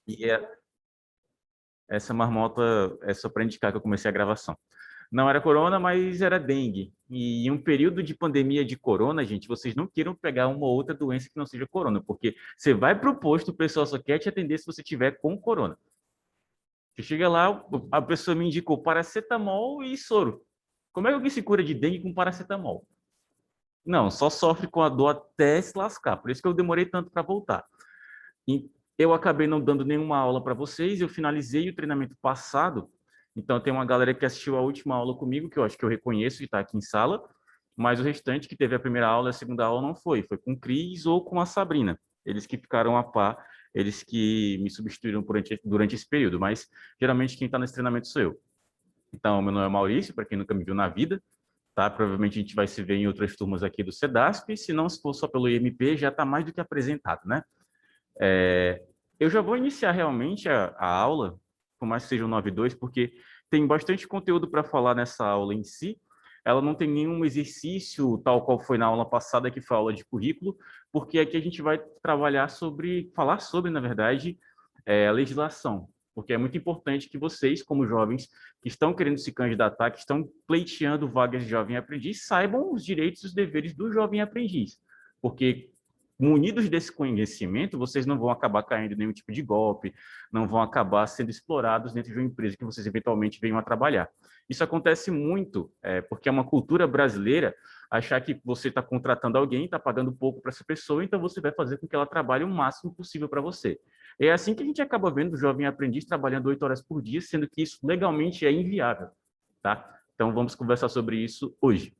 E essa marmota é só para indicar que eu comecei a gravação. Não era corona, mas era dengue. E em um período de pandemia de corona, gente, vocês não queiram pegar uma outra doença que não seja corona, porque você vai para o posto, o pessoal só quer te atender se você tiver com corona. Você chega lá, a pessoa me indicou paracetamol e soro. Como é que alguém se cura de dengue com paracetamol? Não, só sofre com a dor até se lascar. Por isso que eu demorei tanto para voltar. E eu acabei não dando nenhuma aula para vocês, eu finalizei o treinamento passado, então tem uma galera que assistiu a última aula comigo, que eu acho que eu reconheço e está aqui em sala, mas o restante que teve a primeira aula e a segunda aula não foi com o Cris ou com a Sabrina. Eles que ficaram a par, eles que me substituíram durante esse período, mas geralmente quem está nesse treinamento sou eu. Então, meu nome é Maurício, para quem nunca me viu na vida, tá? Provavelmente a gente vai se ver em outras turmas aqui do CEDASP, se não se for só pelo IMP, já está mais do que apresentado, né? Eu já vou iniciar realmente a aula, por mais que seja o 9.2, porque tem bastante conteúdo para falar nessa aula em si. Ela não tem nenhum exercício, tal qual foi na aula passada, que foi a aula de currículo, porque aqui a gente vai falar sobre, na verdade, a legislação. Porque é muito importante que vocês, como jovens que estão querendo se candidatar, que estão pleiteando vagas de jovem aprendiz, saibam os direitos e os deveres do jovem aprendiz. Porque munidos desse conhecimento, vocês não vão acabar caindo em nenhum tipo de golpe, não vão acabar sendo explorados dentro de uma empresa que vocês eventualmente venham a trabalhar. Isso acontece muito, porque é uma cultura brasileira achar que você está contratando alguém, está pagando pouco para essa pessoa, então você vai fazer com que ela trabalhe o máximo possível para você. É assim que a gente acaba vendo o jovem aprendiz trabalhando 8 horas por dia, sendo que isso legalmente é inviável, tá? Então vamos conversar sobre isso hoje.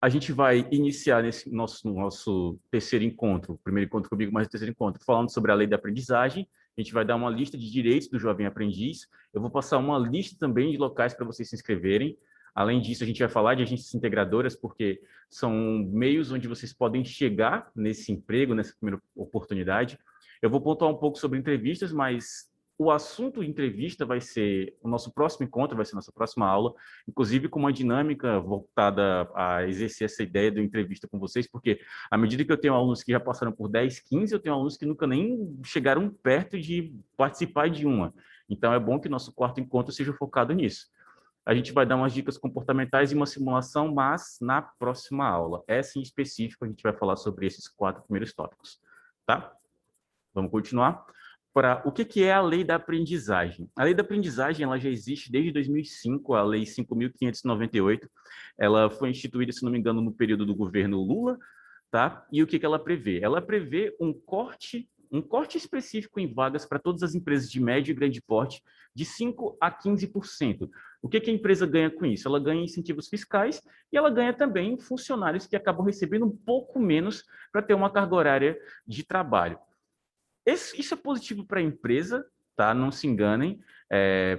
A gente vai iniciar nesse nosso terceiro encontro, primeiro encontro comigo, mas o terceiro encontro, falando sobre a lei da aprendizagem. A gente vai dar uma lista de direitos do jovem aprendiz. Eu vou passar uma lista também de locais para vocês se inscreverem. Além disso, a gente vai falar de agências integradoras, porque são meios onde vocês podem chegar nesse emprego, nessa primeira oportunidade. Eu vou pontuar um pouco sobre entrevistas, mas o assunto entrevista vai ser o nosso próximo encontro, vai ser a nossa próxima aula, inclusive com uma dinâmica voltada a exercer essa ideia da entrevista com vocês, porque à medida que eu tenho alunos que já passaram por 10, 15, eu tenho alunos que nunca nem chegaram perto de participar de uma. Então é bom que nosso quarto encontro seja focado nisso. A gente vai dar umas dicas comportamentais e uma simulação, mas na próxima aula. Essa em específico, a gente vai falar sobre esses 4 primeiros tópicos, tá? Vamos continuar? Para o que é a lei da aprendizagem? A lei da aprendizagem ela já existe desde 2005, a lei 5.598. Ela foi instituída, se não me engano, no período do governo Lula, tá? E o que ela prevê? Ela prevê um corte específico em vagas para todas as empresas de médio e grande porte de 5 a 15%. O que a empresa ganha com isso? Ela ganha incentivos fiscais e ela ganha também funcionários que acabam recebendo um pouco menos para ter uma carga horária de trabalho. Isso é positivo para a empresa, tá? Não se enganem,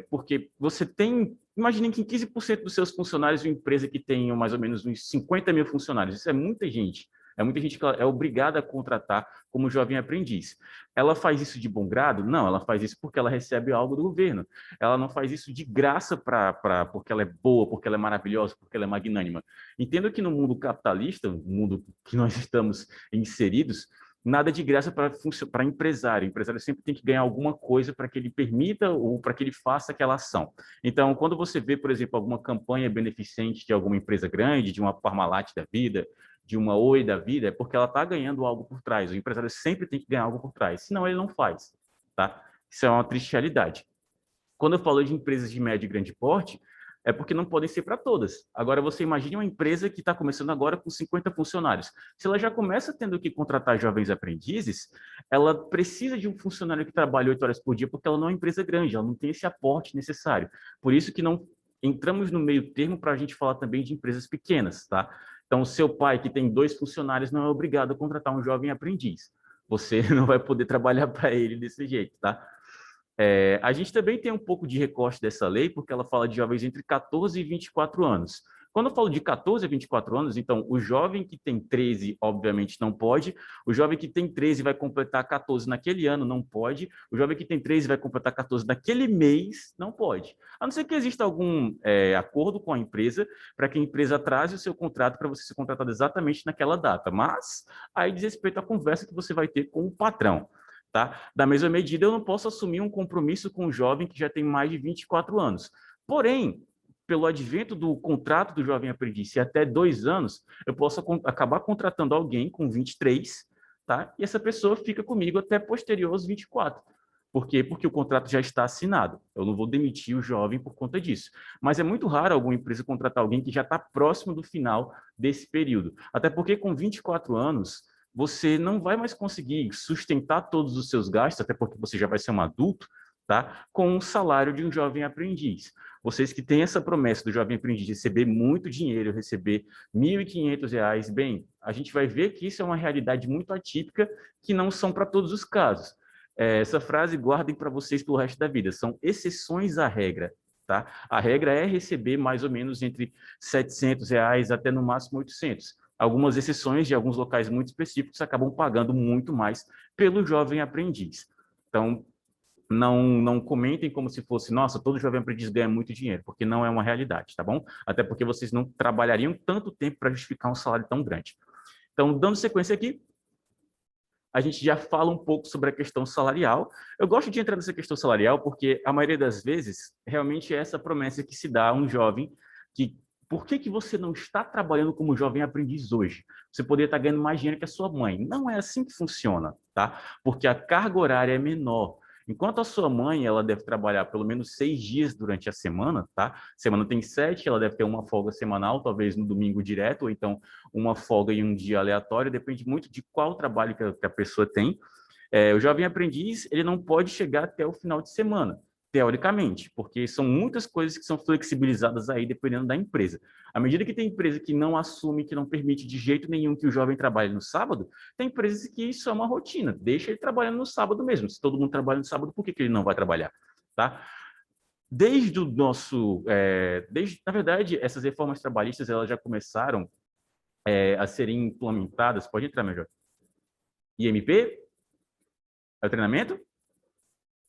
porque você tem. Imaginem que em 15% dos seus funcionários, uma empresa que tem mais ou menos uns 50 mil funcionários, isso é muita gente. É muita gente que ela é obrigada a contratar como jovem aprendiz. Ela faz isso de bom grado? Não, ela faz isso porque ela recebe algo do governo. Ela não faz isso de graça porque ela é boa, porque ela é maravilhosa, porque ela é magnânima. Entendo que no mundo capitalista, no mundo que nós estamos inseridos, nada de graça para empresário. O empresário sempre tem que ganhar alguma coisa para que ele permita ou para que ele faça aquela ação. Então, quando você vê, por exemplo, alguma campanha beneficente de alguma empresa grande, de uma Parmalat da vida, de uma Oi da vida, é porque ela está ganhando algo por trás. O empresário sempre tem que ganhar algo por trás, senão ele não faz. Tá? Isso é uma triste realidade. Quando eu falo de empresas de médio e grande porte, é porque não podem ser para todas. Agora, você imagine uma empresa que está começando agora com 50 funcionários. Se ela já começa tendo que contratar jovens aprendizes, ela precisa de um funcionário que trabalhe 8 horas por dia, porque ela não é uma empresa grande, ela não tem esse aporte necessário. Por isso que não entramos no meio termo para a gente falar também de empresas pequenas, tá? Então, o seu pai, que tem 2 funcionários, não é obrigado a contratar um jovem aprendiz. Você não vai poder trabalhar para ele desse jeito, tá? A gente também tem um pouco de recorte dessa lei, porque ela fala de jovens entre 14 e 24 anos. Quando eu falo de 14 a 24 anos, então, o jovem que tem 13, obviamente, não pode. O jovem que tem 13 vai completar 14 naquele ano, não pode. O jovem que tem 13 vai completar 14 naquele mês, não pode. A não ser que exista algum acordo com a empresa para que a empresa atrase o seu contrato para você ser contratado exatamente naquela data. Mas aí diz respeito à conversa que você vai ter com o patrão. tá? Da mesma medida, eu não posso assumir um compromisso com um jovem que já tem mais de 24 anos. Porém, pelo advento do contrato do jovem aprendiz, se até 2 anos, eu posso acabar contratando alguém com 23, tá? E essa pessoa fica comigo até posterior aos 24. Por quê? Porque o contrato já está assinado. Eu não vou demitir o jovem por conta disso. Mas é muito raro alguma empresa contratar alguém que já está próximo do final desse período. Até porque com 24 anos, você não vai mais conseguir sustentar todos os seus gastos, até porque você já vai ser um adulto, tá? Com o salário de um jovem aprendiz. Vocês que têm essa promessa do jovem aprendiz de receber muito dinheiro, receber R$ 1.500, bem, a gente vai ver que isso é uma realidade muito atípica, que não são para todos os casos. Essa frase guardem para vocês pelo resto da vida, são exceções à regra. Tá? A regra é receber mais ou menos entre R$ 700 até no máximo 800. Algumas exceções de alguns locais muito específicos acabam pagando muito mais pelo jovem aprendiz. Então, não comentem como se fosse, nossa, todo jovem aprendiz ganha muito dinheiro, porque não é uma realidade, tá bom? Até porque vocês não trabalhariam tanto tempo para justificar um salário tão grande. Então, dando sequência aqui, a gente já fala um pouco sobre a questão salarial. Eu gosto de entrar nessa questão salarial porque a maioria das vezes realmente é essa promessa que se dá a um jovem que por que você não está trabalhando como jovem aprendiz hoje? Você poderia estar ganhando mais dinheiro que a sua mãe. Não é assim que funciona, tá? Porque a carga horária é menor. Enquanto a sua mãe, ela deve trabalhar pelo menos 6 dias durante a semana, tá? Semana tem 7, ela deve ter uma folga semanal, talvez no domingo direto, ou então uma folga em um dia aleatório, depende muito de qual trabalho que a pessoa tem. O jovem aprendiz, ele não pode chegar até o final de semana, teoricamente, porque são muitas coisas que são flexibilizadas aí dependendo da empresa. À medida que tem empresa que não assume, que não permite de jeito nenhum que o jovem trabalhe no sábado, tem empresas que isso é uma rotina, deixa ele trabalhando no sábado mesmo. Se todo mundo trabalha no sábado, por que ele não vai trabalhar? Tá? Desde o nosso... na verdade, essas reformas trabalhistas elas já começaram a serem implementadas. Pode entrar, Major. IMP? É o treinamento?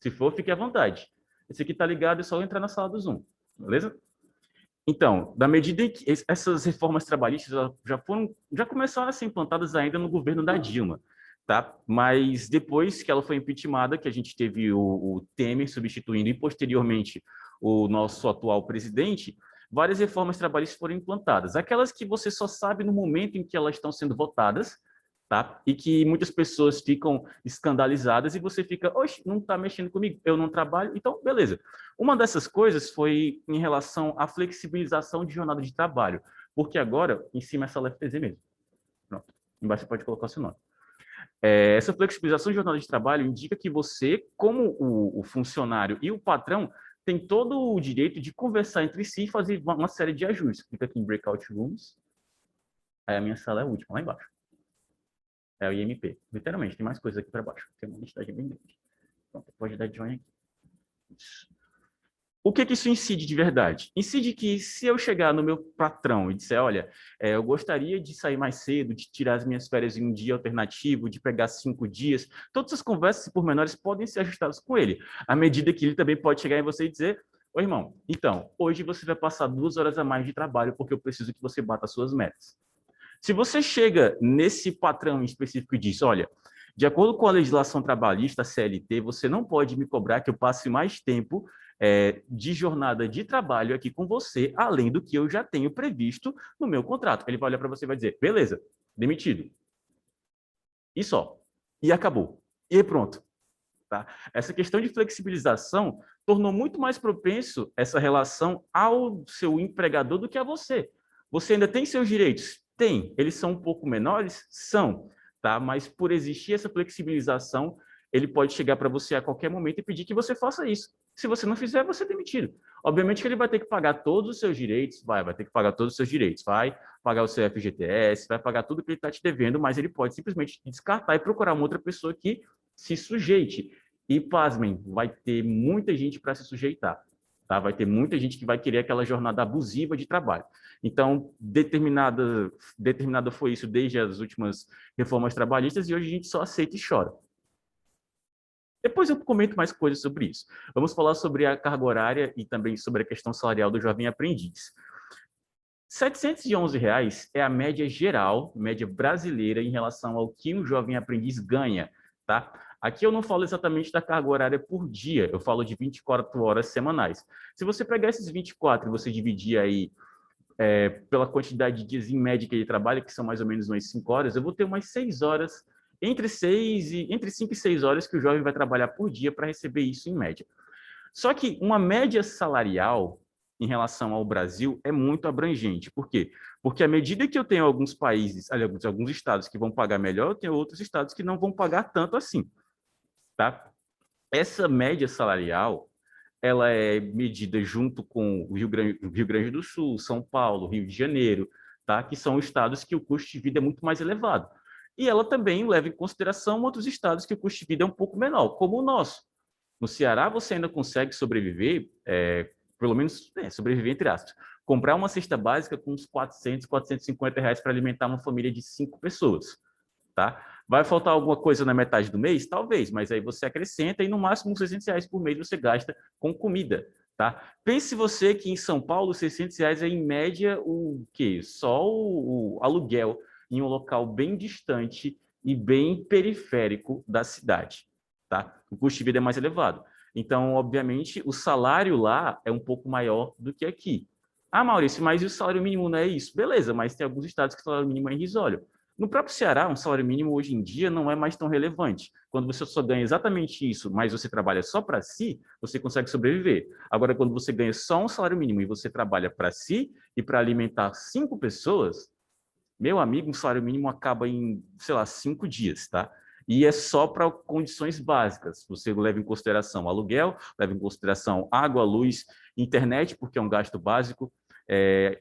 Se for, fique à vontade. Esse aqui está ligado, é só entrar na sala do Zoom, beleza? Então, da medida em que essas reformas trabalhistas já começaram a ser implantadas ainda no governo da Dilma, tá? Mas depois que ela foi impeachmentada, que a gente teve o Temer substituindo e posteriormente o nosso atual presidente, várias reformas trabalhistas foram implantadas. Aquelas que você só sabe no momento em que elas estão sendo votadas, tá? E que muitas pessoas ficam escandalizadas e você fica, oxe, não está mexendo comigo, eu não trabalho, então beleza. Uma dessas coisas foi em relação à flexibilização de jornada de trabalho, porque agora, em cima é essa LFTZ mesmo. Pronto. Embaixo você pode colocar o seu nome. Essa flexibilização de jornada de trabalho indica que você, como o funcionário e o patrão, tem todo o direito de conversar entre si e fazer uma série de ajustes. Clica aqui em Breakout Rooms. Aí a minha sala é a última, lá embaixo. É o IMP. Literalmente, tem mais coisas aqui para baixo. Tem uma listagem bem grande. Então, pode dar join aqui. O que isso incide de verdade? Incide que se eu chegar no meu patrão e disser, olha, eu gostaria de sair mais cedo, de tirar as minhas férias em um dia alternativo, de pegar 5 dias, todas essas conversas pormenores podem ser ajustadas com ele, à medida que ele também pode chegar em você e dizer, ô irmão, então, hoje você vai passar 2 horas a mais de trabalho porque eu preciso que você bata as suas metas. Se você chega nesse patrão em específico e diz, olha, de acordo com a legislação trabalhista, a CLT, você não pode me cobrar que eu passe mais tempo de jornada de trabalho aqui com você, além do que eu já tenho previsto no meu contrato. Ele vai olhar para você e vai dizer, beleza, demitido. E só. E acabou. E pronto. Tá? Essa questão de flexibilização tornou muito mais propenso essa relação ao seu empregador do que a você. Você ainda tem seus direitos? Tem. Eles são um pouco menores? São. Tá? Mas por existir essa flexibilização, ele pode chegar para você a qualquer momento e pedir que você faça isso. Se você não fizer, você é demitido. Obviamente que ele vai ter que pagar todos os seus direitos, vai ter que pagar todos os seus direitos, vai pagar o seu FGTS, vai pagar tudo que ele está te devendo, mas ele pode simplesmente descartar e procurar uma outra pessoa que se sujeite. E, pasmem, vai ter muita gente para se sujeitar. Tá? Vai ter muita gente que vai querer aquela jornada abusiva de trabalho. Então, determinada foi isso desde as últimas reformas trabalhistas e hoje a gente só aceita e chora. Depois eu comento mais coisas sobre isso. Vamos falar sobre a carga horária e também sobre a questão salarial do jovem aprendiz. R$ 711 é a média geral, média brasileira, em relação ao que um jovem aprendiz ganha. Tá? Aqui eu não falo exatamente da carga horária por dia, eu falo de 24 horas semanais. Se você pegar esses 24 e você dividir aí pela quantidade de dias em média que ele trabalha, que são mais ou menos umas 5 horas, eu vou ter umas 6 horas, entre 5 e 6 horas que o jovem vai trabalhar por dia para receber isso em média. Só que uma média salarial em relação ao Brasil é muito abrangente. Por quê? Porque à medida que eu tenho alguns países, aliás, alguns estados que vão pagar melhor, eu tenho outros estados que não vão pagar tanto assim, tá? Essa média salarial, ela é medida junto com o Rio Grande do Sul, São Paulo, Rio de Janeiro, tá? Que são estados que o custo de vida é muito mais elevado. E ela também leva em consideração outros estados que o custo de vida é um pouco menor, como o nosso. No Ceará, você ainda consegue sobreviver, pelo menos sobreviver entre aspas. Comprar uma cesta básica com uns 400, R$ 450 para alimentar uma família de 5 pessoas. Tá? Vai faltar alguma coisa na metade do mês? Talvez, mas aí você acrescenta e no máximo uns R$ 600 por mês você gasta com comida. Tá? Pense você que em São Paulo, R$ 600 é em média o quê? Só o aluguel em um local bem distante e bem periférico da cidade. Tá? O custo de vida é mais elevado. Então, obviamente, o salário lá é um pouco maior do que aqui. Ah, Maurício, mas e o salário mínimo não é isso? Beleza, mas tem alguns estados que o salário mínimo é irrisório. No próprio Ceará, um salário mínimo hoje em dia não é mais tão relevante. Quando você só ganha exatamente isso, mas você trabalha só para si, você consegue sobreviver. Agora, quando você ganha só um salário mínimo e você trabalha para si e para alimentar 5 pessoas, meu amigo, um salário mínimo acaba em, sei lá, 5 dias, tá? E é só para condições básicas. Você leva em consideração aluguel, leva em consideração água, luz, internet, porque é um gasto básico,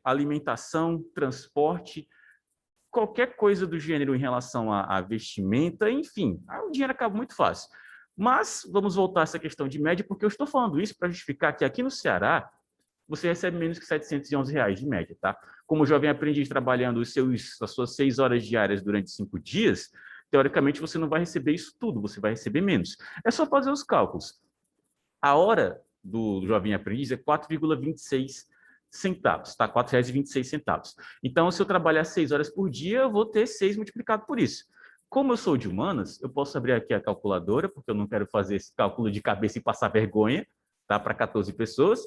alimentação, transporte, qualquer coisa do gênero em relação à vestimenta, enfim, o dinheiro acaba muito fácil. Mas vamos voltar a essa questão de média, porque eu estou falando isso para justificar que aqui no Ceará você recebe menos que R$ 711 de média, tá? Como jovem aprendiz trabalhando as suas 6 horas diárias durante 5 dias, teoricamente você não vai receber isso tudo, você vai receber menos. É só fazer os cálculos. A hora do jovem aprendiz é 4,26 centavos, tá? R$ 4,26. Então, se eu trabalhar 6 horas por dia, eu vou ter 6 multiplicado por isso. Como eu sou de humanas, eu posso abrir aqui a calculadora, porque eu não quero fazer esse cálculo de cabeça e passar vergonha, tá? Para 14 pessoas.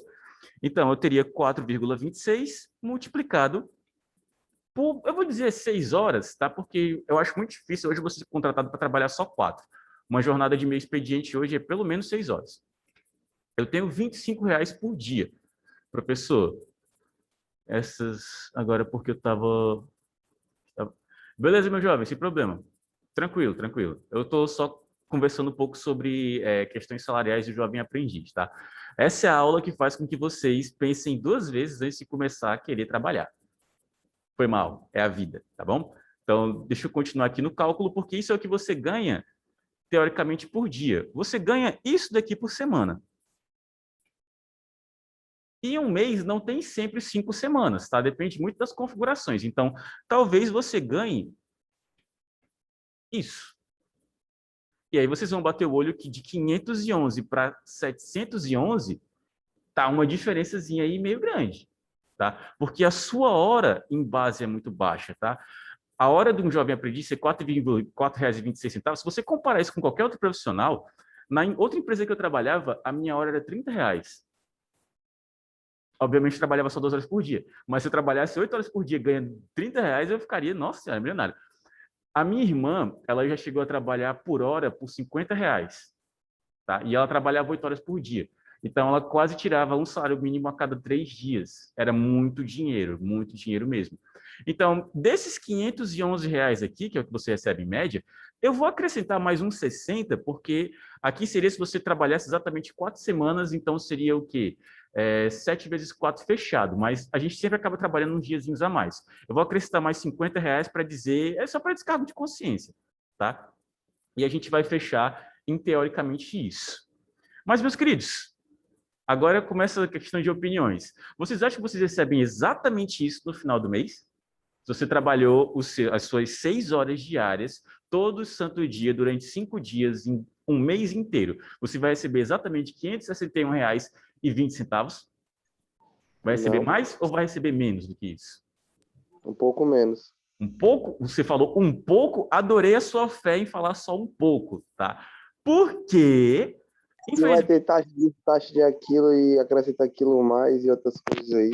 Então, eu teria 4,26 multiplicado por, eu vou dizer 6 horas, tá? Porque eu acho muito difícil hoje você ser contratado para trabalhar só 4. Uma jornada de meio expediente hoje é pelo menos 6 horas. Eu tenho R$ 25 por dia. Professor, essas agora porque eu estava. Beleza, meu jovem, sem problema. Tranquilo, tranquilo. Eu estou só conversando um pouco sobre questões salariais do jovem aprendiz, tá? Essa é a aula que faz com que vocês pensem 2 vezes antes de começar a querer trabalhar. Foi mal, é a vida, tá bom? Então, deixa eu continuar aqui no cálculo, porque isso é o que você ganha, teoricamente, por dia. Você ganha isso daqui por semana. E um mês não tem sempre 5 semanas, tá? Depende muito das configurações. Então, talvez você ganhe isso. E aí vocês vão bater o olho que de 511 para 711 tá uma diferençazinha aí meio grande, tá? Porque a sua hora em base é muito baixa, tá? A hora de um jovem aprendiz é R$ 4,26. Se você comparar isso com qualquer outro profissional, na outra empresa que eu trabalhava, a minha hora era R$ 30. Obviamente, eu trabalhava só 2 horas por dia. Mas se eu trabalhasse 8 horas por dia ganhando R$ 30, eu ficaria, nossa senhora, milionário. A minha irmã, ela já chegou a trabalhar por hora por R$ 50. Tá? E ela trabalhava 8 horas por dia. Então, ela quase tirava um salário mínimo a cada 3 dias. Era muito dinheiro mesmo. Então, desses R$ 511 aqui, que é o que você recebe em média, eu vou acrescentar mais uns 60, porque aqui seria se você trabalhasse exatamente 4 semanas, então seria o quê? 7 vezes 4 fechado, mas a gente sempre acaba trabalhando uns diazinhos a mais. Eu vou acrescentar mais R$ 50 para dizer, é só para descargo de consciência, tá? E a gente vai fechar em teoricamente isso. Mas, meus queridos, agora começa a questão de opiniões. Vocês acham que vocês recebem exatamente isso no final do mês? Se você trabalhou as suas 6 horas diárias, todo santo dia, durante 5 dias, em um mês inteiro, você vai receber exatamente R$ 561,20? Vai receber Não, mais ou vai receber menos do que isso? um pouco menos. Um pouco? Você falou um pouco? Adorei a sua fé em falar só um pouco, tá? Porque, Não vai infelizmente, ter taxa disso, taxa de aquilo e acrescentar aquilo mais e outras coisas aí.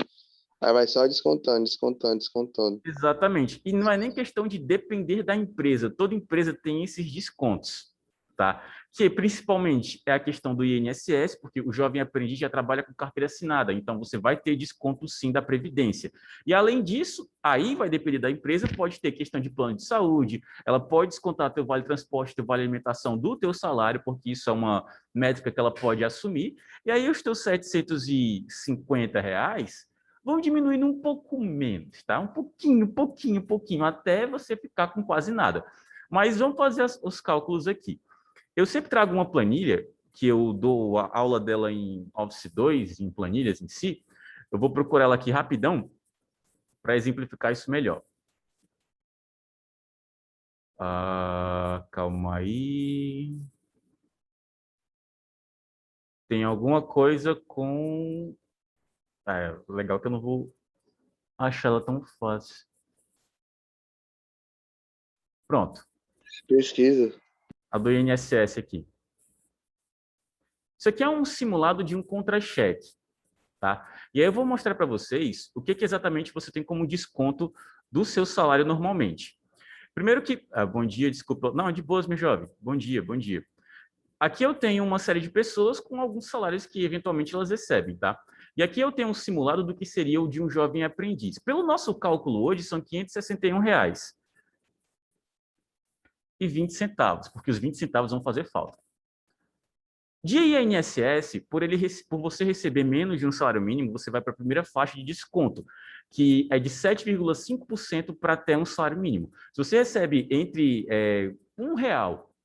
Aí vai só descontando, descontando, descontando. exatamente. E não é nem questão de depender da empresa. Toda empresa tem esses descontos, tá? Que principalmente é a questão do INSS, porque o jovem aprendiz já trabalha com carteira assinada, então você vai ter desconto sim da Previdência. E além disso, aí vai depender da empresa, pode ter questão de plano de saúde, ela pode descontar teu vale transporte, teu vale alimentação do teu salário, porque isso é uma métrica que ela pode assumir. E aí os teus R$ 750 vão diminuindo um pouco menos, tá? Um pouquinho, pouquinho, pouquinho, até você ficar com quase nada. Mas vamos fazer os cálculos aqui. Eu sempre trago uma planilha, que eu dou a aula dela em Office 2, em planilhas em si. Eu vou procurar ela aqui rapidão para exemplificar isso melhor. Calma aí. Tem alguma coisa com... legal que eu não vou achar ela tão fácil. Pronto. Pesquisa. A do INSS aqui. Isso aqui é um simulado de um contra-cheque, tá? E aí eu vou mostrar para vocês o que exatamente você tem como desconto do seu salário normalmente. Primeiro que... bom dia, desculpa. Não, de boas, meu jovem. Bom dia, bom dia. Aqui eu tenho uma série de pessoas com alguns salários que eventualmente elas recebem, tá? E aqui eu tenho um simulado do que seria o de um jovem aprendiz. Pelo nosso cálculo hoje, são R$ 561,20, porque os 20 centavos vão fazer falta. De INSS, por você receber menos de um salário mínimo, você vai para a primeira faixa de desconto, que é de 7,5% para até um salário mínimo. Se você recebe entre R$ 1,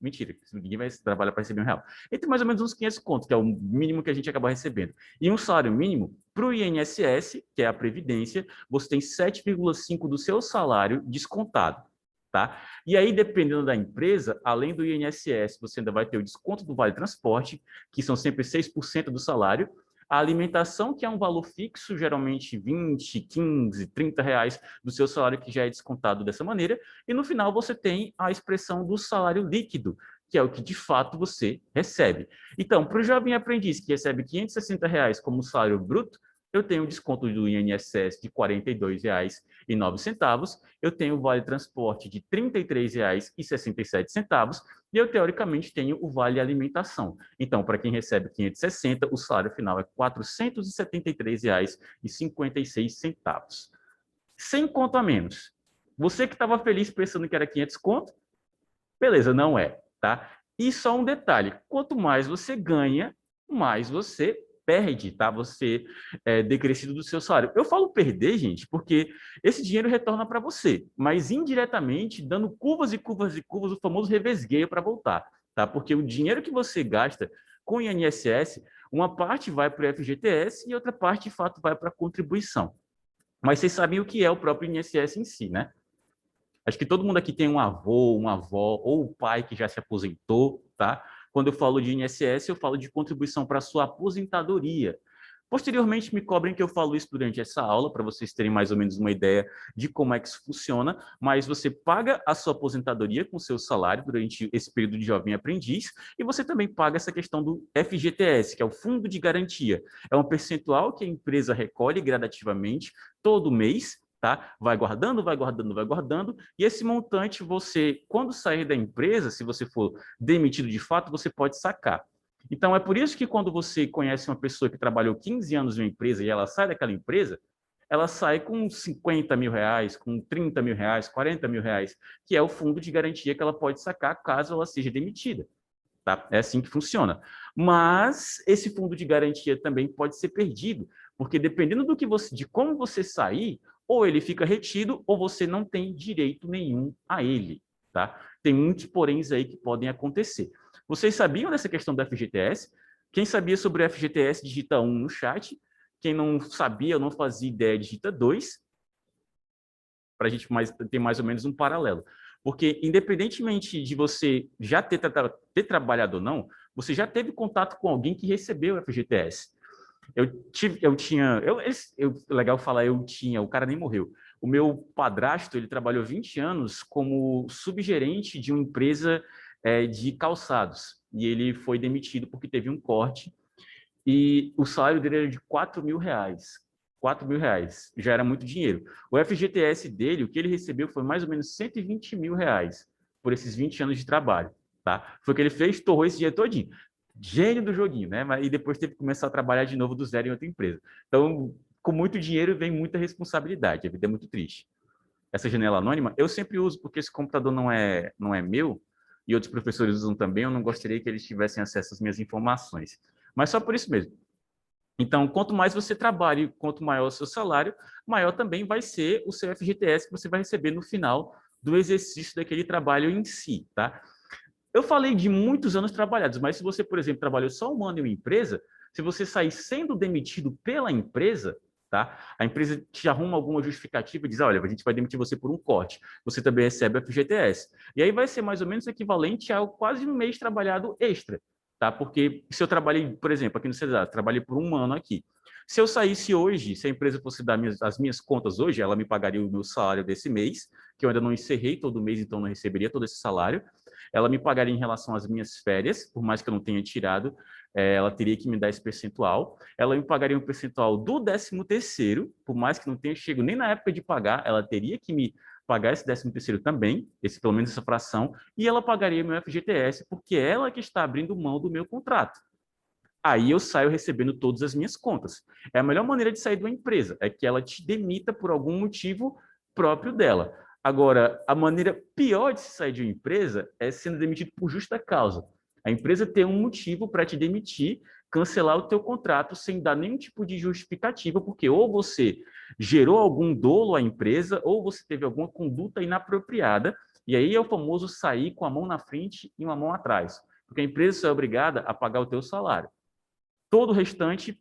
mentira, ninguém vai trabalhar para receber R$ 1, entre mais ou menos uns 500 contos, que é o mínimo que a gente acaba recebendo, e um salário mínimo, para o INSS, que é a Previdência, você tem 7,5% do seu salário descontado. Tá? E aí, dependendo da empresa, além do INSS, você ainda vai ter o desconto do Vale Transporte, que são sempre 6% do salário, a alimentação, que é um valor fixo, geralmente 20, 15, R$ 30 do seu salário, que já é descontado dessa maneira, e no final você tem a expressão do salário líquido, que é o que de fato você recebe. Então, para o jovem aprendiz que recebe R$ 560 como salário bruto, eu tenho um desconto do INSS de R$ 42,09, eu tenho o Vale Transporte de R$ 33,67 e eu, teoricamente, tenho o Vale Alimentação. Então, para quem recebe 560, o salário final é R$ 473,56. Sem conto a menos. Você que estava feliz pensando que era 500 conto, beleza, não é, tá? E só um detalhe, quanto mais você ganha, mais você perde, tá? Você é decrescido do seu salário. Eu falo perder, gente, porque esse dinheiro retorna para você, mas indiretamente dando curvas e curvas e curvas, o famoso revesgueio para voltar, tá? Porque o dinheiro que você gasta com o INSS, uma parte vai para o FGTS e outra parte, de fato, vai para a contribuição. Mas vocês sabem o que é o próprio INSS em si, né? Acho que todo mundo aqui tem um avô, uma avó ou um pai que já se aposentou, tá? Quando eu falo de INSS, eu falo de contribuição para a sua aposentadoria. Posteriormente, me cobrem que eu falo isso durante essa aula, para vocês terem mais ou menos uma ideia de como é que isso funciona, mas você paga a sua aposentadoria com o seu salário durante esse período de jovem aprendiz, e você também paga essa questão do FGTS, que é o Fundo de Garantia. É um percentual que a empresa recolhe gradativamente todo mês, tá? Vai guardando, vai guardando, vai guardando, e esse montante você, quando sair da empresa, se você for demitido de fato, você pode sacar. Então, é por isso que quando você conhece uma pessoa que trabalhou 15 anos em uma empresa e ela sai daquela empresa, ela sai com R$ 50.000, com R$ 30.000, R$ 40.000, que é o fundo de garantia que ela pode sacar caso ela seja demitida. Tá? É assim que funciona. Mas esse fundo de garantia também pode ser perdido, porque dependendo do que você, de como você sair, ou ele fica retido, ou você não tem direito nenhum a ele. Tá? Tem muitos poréns aí que podem acontecer. Vocês sabiam dessa questão do FGTS? Quem sabia sobre o FGTS, digita 1 no chat. Quem não sabia, não fazia ideia, digita 2, para a gente ter mais ou menos um paralelo. Porque, independentemente de você já ter trabalhado ou não, você já teve contato com alguém que recebeu o FGTS. Legal falar eu tinha, o cara nem morreu. O meu padrasto, ele trabalhou 20 anos como subgerente de uma empresa de calçados. e ele foi demitido porque teve um corte e o salário dele era de R$ 4.000. R$ 4.000 já era muito dinheiro. O FGTS dele, o que ele recebeu foi mais ou menos R$ 120.000 por esses 20 anos de trabalho, tá? Foi o que ele fez, torrou esse dinheiro todinho. Gênio do joguinho, né? E depois teve que começar a trabalhar de novo do zero em outra empresa. Então, com muito dinheiro vem muita responsabilidade. A vida é muito triste. Essa janela anônima eu sempre uso porque esse computador não é meu e outros professores usam também. Eu não gostaria que eles tivessem acesso às minhas informações. Mas só por isso mesmo. Então, quanto mais você trabalha, quanto maior o seu salário, maior também vai ser o seu FGTS que você vai receber no final do exercício daquele trabalho em si, tá? Eu falei de muitos anos trabalhados, mas se você, por exemplo, trabalhou só um ano em uma empresa, se você sair sendo demitido pela empresa, tá? A empresa te arruma alguma justificativa e diz, olha, a gente vai demitir você por um corte. Você também recebe o FGTS. E aí vai ser mais ou menos equivalente a quase um mês trabalhado extra, tá? Porque se eu trabalhei, por exemplo, aqui no CESAR, trabalhei por um ano aqui. Se eu saísse hoje, se a empresa fosse dar as minhas contas hoje, ela me pagaria o meu salário desse mês, que eu ainda não encerrei todo mês, então não receberia todo esse salário. Ela me pagaria em relação às minhas férias, por mais que eu não tenha tirado, ela teria que me dar esse percentual. Ela me pagaria um percentual do 13º, por mais que não tenha chego nem na época de pagar, ela teria que me pagar esse 13º também, pelo menos essa fração, e ela pagaria meu FGTS, porque é ela que está abrindo mão do meu contrato. Aí eu saio recebendo todas as minhas contas. É a melhor maneira de sair de uma empresa, é que ela te demita por algum motivo próprio dela. Agora, a maneira pior de se sair de uma empresa é sendo demitido por justa causa. A empresa tem um motivo para te demitir, cancelar o teu contrato sem dar nenhum tipo de justificativa, porque ou você gerou algum dolo à empresa, ou você teve alguma conduta inapropriada, e aí é o famoso sair com a mão na frente e uma mão atrás, porque a empresa é obrigada a pagar o teu salário. Todo o restante,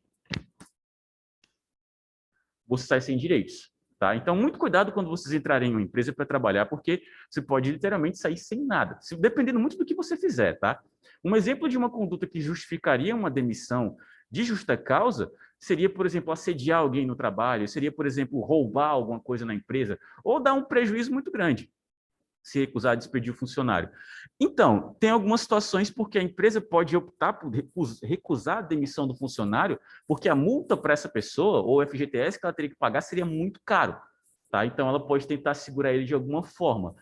você sai sem direitos. Tá? Então, muito cuidado quando vocês entrarem em uma empresa para trabalhar, porque você pode literalmente sair sem nada, dependendo muito do que você fizer. Tá? Um exemplo de uma conduta que justificaria uma demissão de justa causa seria, por exemplo, assediar alguém no trabalho, seria, por exemplo, roubar alguma coisa na empresa, ou dar um prejuízo muito grande, se recusar a despedir o funcionário. Então, tem algumas situações porque a empresa pode optar por recusar a demissão do funcionário, porque a multa para essa pessoa, ou o FGTS que ela teria que pagar, seria muito caro. Tá? Então, ela pode tentar segurar ele de alguma forma.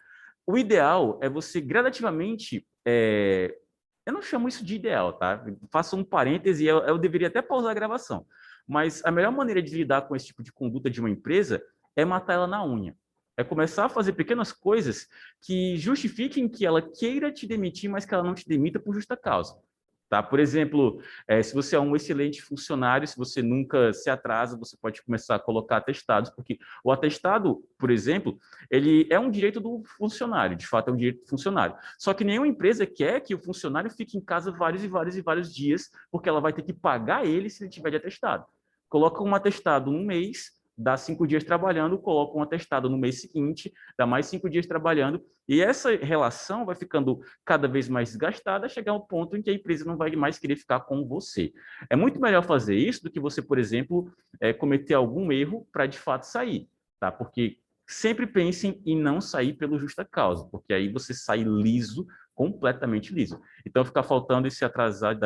O ideal é você gradativamente... Eu não chamo isso de ideal, tá? Faço um parêntese e eu deveria até pausar a gravação. Mas a melhor maneira de lidar com esse tipo de conduta de uma empresa é matar ela na unha. É começar a fazer pequenas coisas que justifiquem que ela queira te demitir, mas que ela não te demita por justa causa. Tá? Por exemplo, se você é um excelente funcionário, se você nunca se atrasa, você pode começar a colocar atestados, porque o atestado, por exemplo, ele é um direito do funcionário, de fato é um direito do funcionário. Só que nenhuma empresa quer que o funcionário fique em casa vários e vários e vários dias, porque ela vai ter que pagar ele se ele tiver de atestado. Coloca um atestado num mês, dá 5 dias trabalhando, coloca um atestado no mês seguinte, dá mais 5 dias trabalhando, e essa relação vai ficando cada vez mais desgastada, chegar ao ponto em que a empresa não vai mais querer ficar com você. É muito melhor fazer isso do que você, por exemplo, cometer algum erro para de fato sair, tá? Porque sempre pensem em não sair pela justa causa, porque aí você sai liso, completamente liso. Então, ficar faltando e se atrasar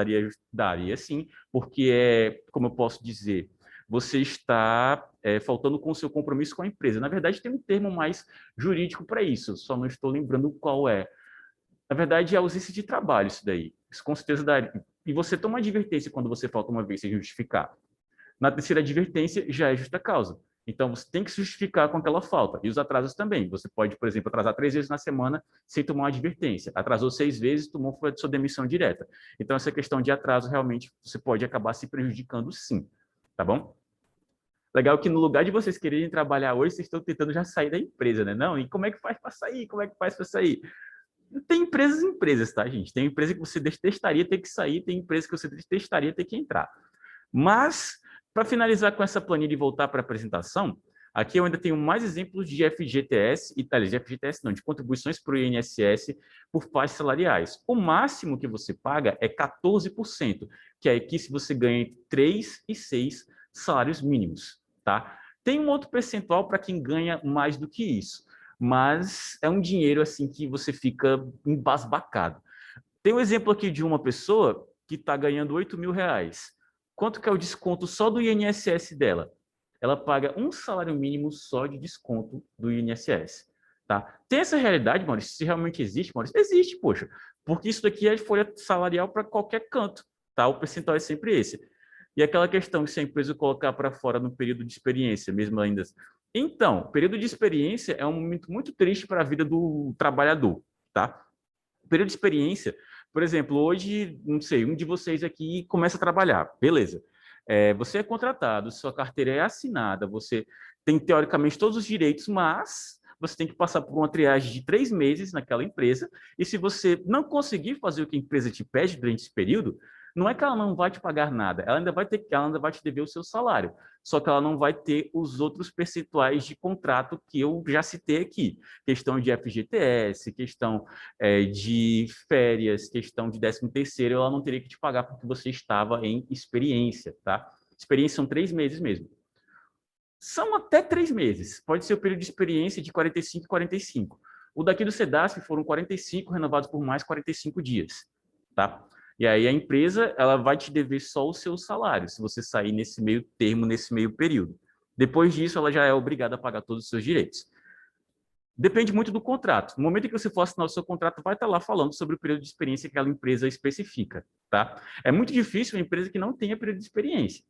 daria sim, porque como eu posso dizer, você está faltando com o seu compromisso com a empresa. Na verdade, tem um termo mais jurídico para isso, só não estou lembrando qual é. Na verdade, é ausência de trabalho isso daí. Isso com certeza daria. E você toma advertência quando você falta uma vez sem justificar. Na terceira advertência, já é justa causa. Então, você tem que se justificar com aquela falta. E os atrasos também. Você pode, por exemplo, atrasar 3 vezes na semana sem tomar uma advertência. Atrasou 6 vezes, tomou sua demissão direta. Então, essa questão de atraso, realmente, você pode acabar se prejudicando sim. Tá bom? Legal que no lugar de vocês quererem trabalhar hoje, vocês estão tentando já sair da empresa, né? Não, e como é que faz para sair? Como é que faz para sair? Tem empresas e empresas, tá, gente? Tem empresa que você detestaria ter que sair, tem empresa que você detestaria ter que entrar. Mas, para finalizar com essa planilha e voltar para a apresentação, aqui eu ainda tenho mais exemplos de FGTS, de FGTS não, de contribuições para o INSS por faixas salariais. O máximo que você paga é 14%, que é aqui se você ganha entre 3 e 6 salários mínimos, tá? Tem um outro percentual para quem ganha mais do que isso, mas é um dinheiro assim que você fica embasbacado. Tem um exemplo aqui de uma pessoa que está ganhando R$ 8.000. Quanto que é o desconto só do INSS dela? Ela paga um salário mínimo só de desconto do INSS. Tá? Tem essa realidade, Maurício? Se realmente existe, Maurício? Existe, poxa. Porque isso daqui é folha salarial para qualquer canto. Tá? O percentual é sempre esse. E aquela questão que se a empresa colocar para fora no período de experiência, mesmo ainda. Então, o período de experiência é um momento muito triste para a vida do trabalhador. Tá? O período de experiência, por exemplo, hoje, não sei, um de vocês aqui começa a trabalhar, beleza. Você é contratado, sua carteira é assinada, você tem, teoricamente, todos os direitos, mas você tem que passar por uma triagem de 3 meses naquela empresa, e se você não conseguir fazer o que a empresa te pede durante esse período, não é que ela não vai te pagar nada, ela ainda vai te dever o seu salário, só que ela não vai ter os outros percentuais de contrato que eu já citei aqui, questão de FGTS, questão de férias, questão de 13º, ela não teria que te pagar porque você estava em experiência, tá? Experiência são 3 meses mesmo. São até 3 meses. Pode ser o período de experiência de 45 e 45. O daqui do SEDASP foram 45 renovados por mais 45 dias, tá? E aí a empresa, ela vai te dever só o seu salário, se você sair nesse meio termo, nesse meio período. Depois disso, ela já é obrigada a pagar todos os seus direitos. Depende muito do contrato. No momento que você for assinar o seu contrato, vai estar lá falando sobre o período de experiência que aquela empresa especifica, tá? É muito difícil uma empresa que não tenha período de experiência,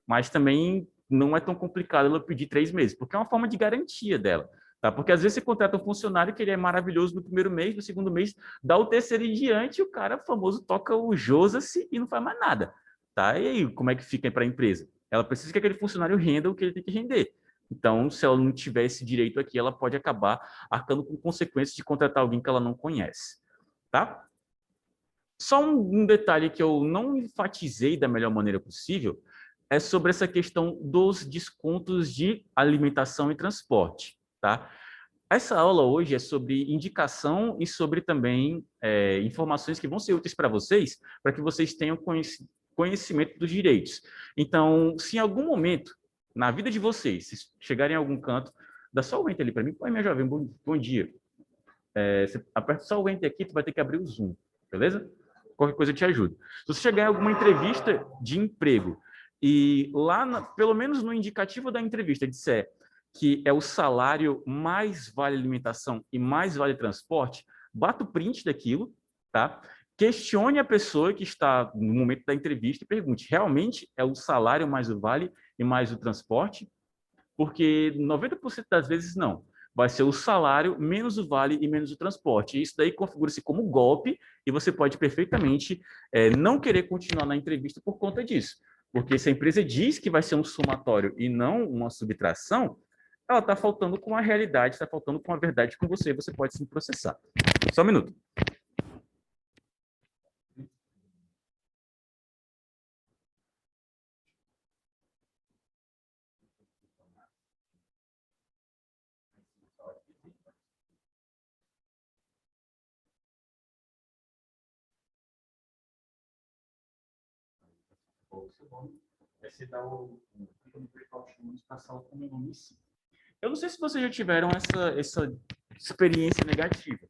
mas também não é tão complicado ela pedir 3 meses, porque é uma forma de garantia dela, tá? Porque às vezes você contrata um funcionário que ele é maravilhoso no primeiro mês, no segundo mês, dá o terceiro em diante, e o cara famoso toca o Josa-se e não faz mais nada, tá? E aí, como é que fica para a empresa? Ela precisa que aquele funcionário renda o que ele tem que render. Então, se ela não tiver esse direito aqui, ela pode acabar arcando com consequências de contratar alguém que ela não conhece, tá? Só um detalhe que eu não enfatizei da melhor maneira possível é sobre essa questão dos descontos de alimentação e transporte, tá? Essa aula hoje é sobre indicação e sobre também informações que vão ser úteis para vocês, para que vocês tenham conhecimento dos direitos. Então, se em algum momento, na vida de vocês, se chegarem a algum canto, dá só o enter ali para mim. Oi, minha jovem, bom dia. Você aperta só o enter aqui, tu vai ter que abrir o Zoom, beleza? Qualquer coisa eu te ajudo. Se você chegar em alguma entrevista de emprego e lá, pelo menos no indicativo da entrevista, disser que é o salário mais vale alimentação e mais vale transporte, bata o print daquilo, tá? Questione a pessoa que está no momento da entrevista e pergunte, realmente é o salário mais o vale e mais o transporte? Porque 90% das vezes não. Vai ser o salário menos o vale e menos o transporte. Isso daí configura-se como golpe e você pode perfeitamente não querer continuar na entrevista por conta disso. Porque se a empresa diz que vai ser um somatório e não uma subtração, ela está faltando com a realidade, está faltando com a verdade com você, você pode se processar. Só um minuto. Você dá o passar o nome em si. Eu não sei se vocês já tiveram essa experiência negativa,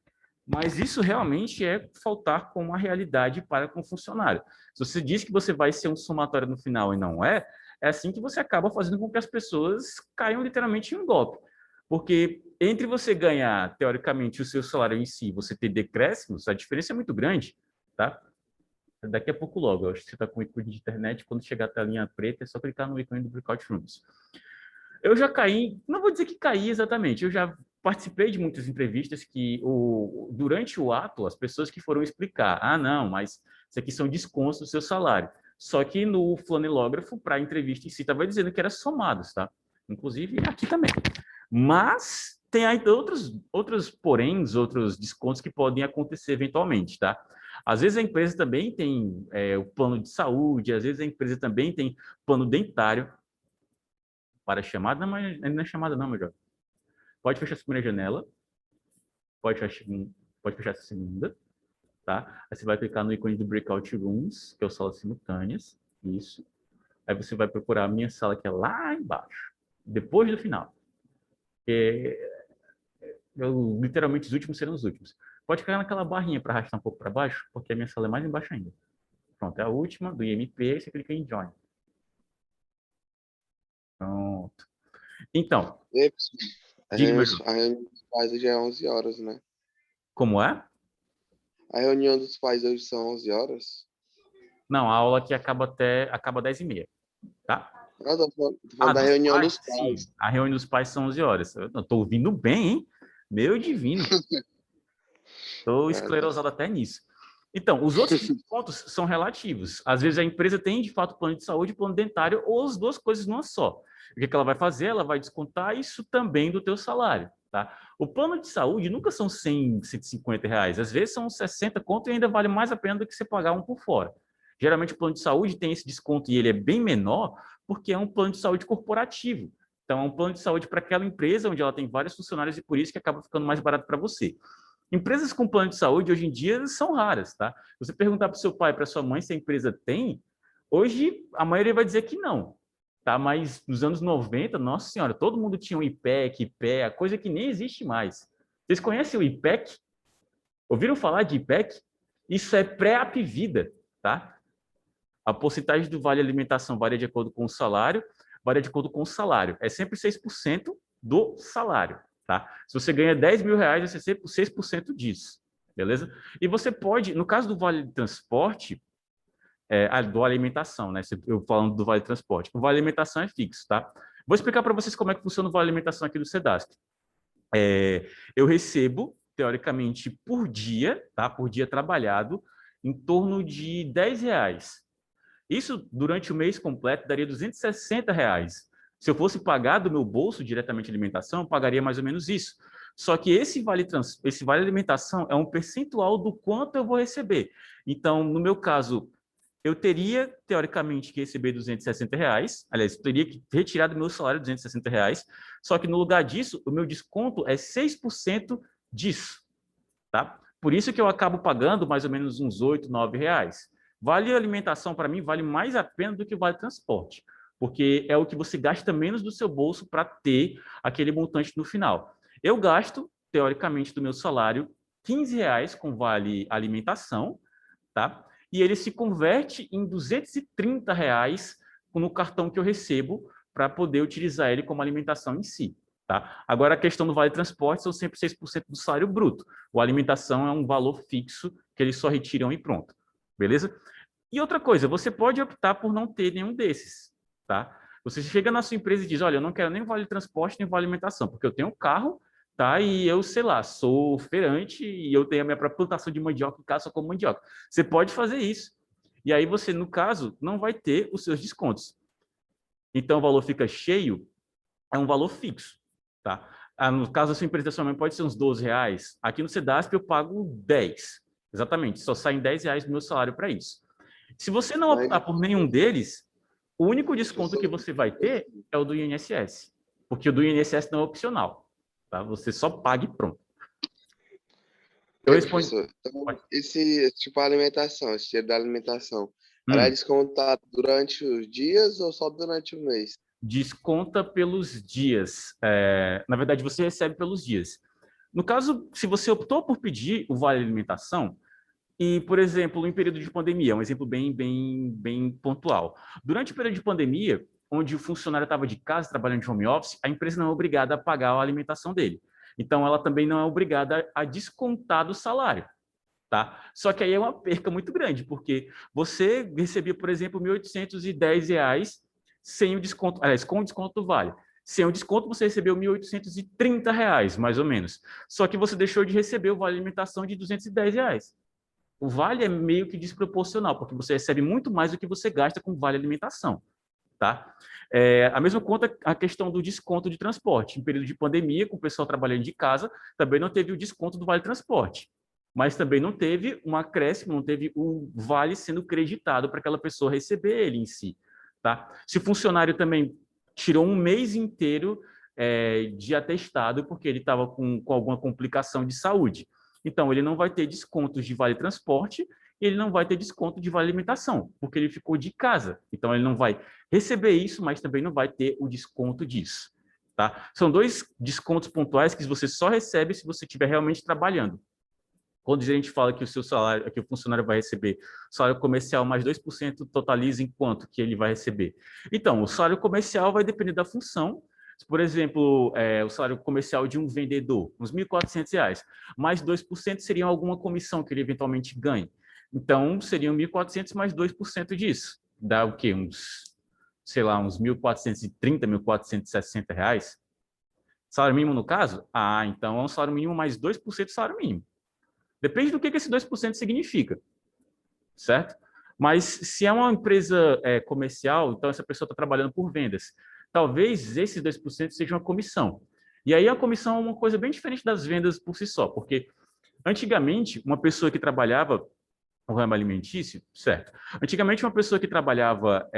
mas isso realmente é faltar com uma realidade para com o funcionário. Se você diz que você vai ser um somatório no final e não é assim que você acaba fazendo com que as pessoas caiam literalmente em um golpe. Porque entre você ganhar, teoricamente, o seu salário em si, você ter decréscimos, a diferença é muito grande, tá? Daqui a pouco logo, eu acho que você está com o ícone de internet, quando chegar até a linha preta, é só clicar no ícone do Breakout Rooms. Eu já caí, não vou dizer que caí exatamente, eu já participei de muitas entrevistas que durante o ato, as pessoas que foram explicar, não, mas isso aqui são descontos do seu salário. Só que no flanelógrafo, para a entrevista em si, estava dizendo que era somados, tá? Inclusive aqui também. Mas tem aí outros poréns, outros descontos que podem acontecer eventualmente, tá? Às vezes a empresa também tem o plano de saúde, às vezes a empresa também tem plano dentário, para a chamada, mas não é chamada não, meu jovem. Pode fechar a primeira janela, pode fechar a segunda, tá? Aí você vai clicar no ícone do Breakout Rooms, que é o salas simultâneas, isso. Aí você vai procurar a minha sala, que é lá embaixo, depois do final. Literalmente os últimos serão os últimos. Pode clicar naquela barrinha para arrastar um pouco para baixo, porque a minha sala é mais embaixo ainda. Pronto, é a última do IMP, você clica em Join. Pronto. Então, E, diga, meu João. a reunião dos pais hoje é 11 horas, né? Como é? A reunião dos pais hoje são 11 horas? Não, a aula aqui acaba 10h30, tá? Ah, tô Ah, falando da dos reunião pais? dos Sim. pais. A reunião dos pais são 11 horas. Eu estou ouvindo bem, hein? Meu divino. Estou Ah, tá. esclerosado até nisso. Então, os outros descontos são relativos. Às vezes a empresa tem, de fato, plano de saúde e plano dentário, ou as duas coisas numa só. O que ela vai fazer? Ela vai descontar isso também do teu salário, tá? O plano de saúde nunca são 100, R$ 150. Às vezes são 60 conto e ainda vale mais a pena do que você pagar um por fora. Geralmente o plano de saúde tem esse desconto e ele é bem menor porque é um plano de saúde corporativo. Então, é um plano de saúde para aquela empresa onde ela tem vários funcionários e por isso que acaba ficando mais barato para você. Empresas com plano de saúde hoje em dia são raras, tá? Você perguntar para o seu pai, para sua mãe se a empresa tem, hoje a maioria vai dizer que não, tá? Mas nos anos 90, nossa senhora, todo mundo tinha um IPEC, IPEA, coisa que nem existe mais. Vocês conhecem o IPEC? Ouviram falar de IPEC? Isso é pré-Apvida, tá? A porcentagem do vale alimentação varia de acordo com o salário, varia de acordo com o salário. É sempre 6% do salário, tá? Se você ganha R$ 10.000, vai ser sempre 6% disso, beleza? E você pode, no caso do vale de transporte, do alimentação, né? Eu falando do vale de transporte. O vale alimentação é fixo, tá? Vou explicar para vocês como é que funciona o vale alimentação aqui do Sedasc. Eu recebo, teoricamente, por dia, tá? Por dia trabalhado, em torno de R$ 10. Isso, durante o mês completo, daria R$ 260. Se eu fosse pagar do meu bolso diretamente alimentação, eu pagaria mais ou menos isso. Só que esse vale alimentação é um percentual do quanto eu vou receber. Então, no meu caso, eu teria, teoricamente, que receber R$ 260. Aliás, eu teria que retirar do meu salário R$ 260. Só que no lugar disso, o meu desconto é 6% disso, tá? Por isso que eu acabo pagando mais ou menos uns R$ 8, R$ 9. Vale alimentação, para mim, vale mais a pena do que vale transporte, porque é o que você gasta menos do seu bolso para ter aquele montante no final. Eu gasto, teoricamente, do meu salário, R$ 15 com vale alimentação, tá? E ele se converte em R$ 230 no cartão que eu recebo para poder utilizar ele como alimentação em si. Tá? Agora, a questão do vale transporte são sempre 6% do salário bruto. O alimentação é um valor fixo que eles só retiram e pronto. Beleza? E outra coisa, você pode optar por não ter nenhum desses. Tá? Você chega na sua empresa e diz, olha, eu não quero nem vale transporte, nem vale alimentação, porque eu tenho um carro, tá? E eu, sei lá, sou feirante e eu tenho a minha própria plantação de mandioca em casa, só como mandioca. Você pode fazer isso. E aí você, no caso, não vai ter os seus descontos. Então, o valor fica cheio, é um valor fixo, tá? No caso da sua empresa, sua mãe pode ser uns R$ 12. Aqui no Sedasp eu pago 10. Exatamente, só saem R$ 10 do meu salário para isso. Se você não Mas optar por nenhum deles, o único deixa eu desconto só... que você vai ter é o do INSS, porque o do INSS não é opcional, tá? Você só paga e pronto. Eu respondo. professor, então, esse tipo de alimentação, esse dinheiro da alimentação, ela é Hum, descontada durante os dias ou só durante o mês? Desconta pelos dias. Na verdade, você recebe pelos dias. No caso, se você optou por pedir o vale alimentação, e, por exemplo, em período de pandemia, um exemplo bem pontual. Durante o período de pandemia, onde o funcionário estava de casa, trabalhando de home office, a empresa não é obrigada a pagar a alimentação dele. Então, ela também não é obrigada a descontar do salário. Tá? Só que aí é uma perca muito grande, porque você recebia, por exemplo, R$ 1.810 sem o desconto, aliás, com o desconto do vale. Sem o desconto, você recebeu R$ 1.830, mais ou menos. Só que você deixou de receber o vale alimentação de R$ 210. O vale é meio que desproporcional, porque você recebe muito mais do que você gasta com vale alimentação, tá? A mesma conta a questão do desconto de transporte. Em período de pandemia, com o pessoal trabalhando de casa, também não teve o desconto do vale transporte, mas também não teve um acréscimo, não teve o vale sendo creditado para aquela pessoa receber ele em si, tá? Se o funcionário também tirou um mês inteiro de atestado porque ele estava com alguma complicação de saúde, então ele não vai ter descontos de vale transporte e ele não vai ter desconto de vale alimentação, porque ele ficou de casa. Então ele não vai receber isso, mas também não vai ter o desconto disso. Tá? São dois descontos pontuais que você só recebe se você estiver realmente trabalhando. Quando a gente fala que o seu salário, que o funcionário vai receber salário comercial mais 2% totaliza em quanto que ele vai receber? Então, o salário comercial vai depender da função. Por exemplo, o salário comercial de um vendedor, uns R$ 1.400, mais 2% seriam alguma comissão que ele eventualmente ganhe. Então, seriam 1.400 mais 2% disso. Dá o quê? Sei lá, uns 1.430, R$ 1.460. Salário mínimo no caso? Ah, então é um salário mínimo mais 2% do salário mínimo. Depende do que esse 2% significa, certo? Mas se é uma empresa comercial, então essa pessoa está trabalhando por vendas. Talvez esses 2% seja uma comissão. E aí a comissão é uma coisa bem diferente das vendas por si só, porque antigamente uma pessoa que trabalhava no ramo alimentício, certo? Antigamente uma pessoa que trabalhava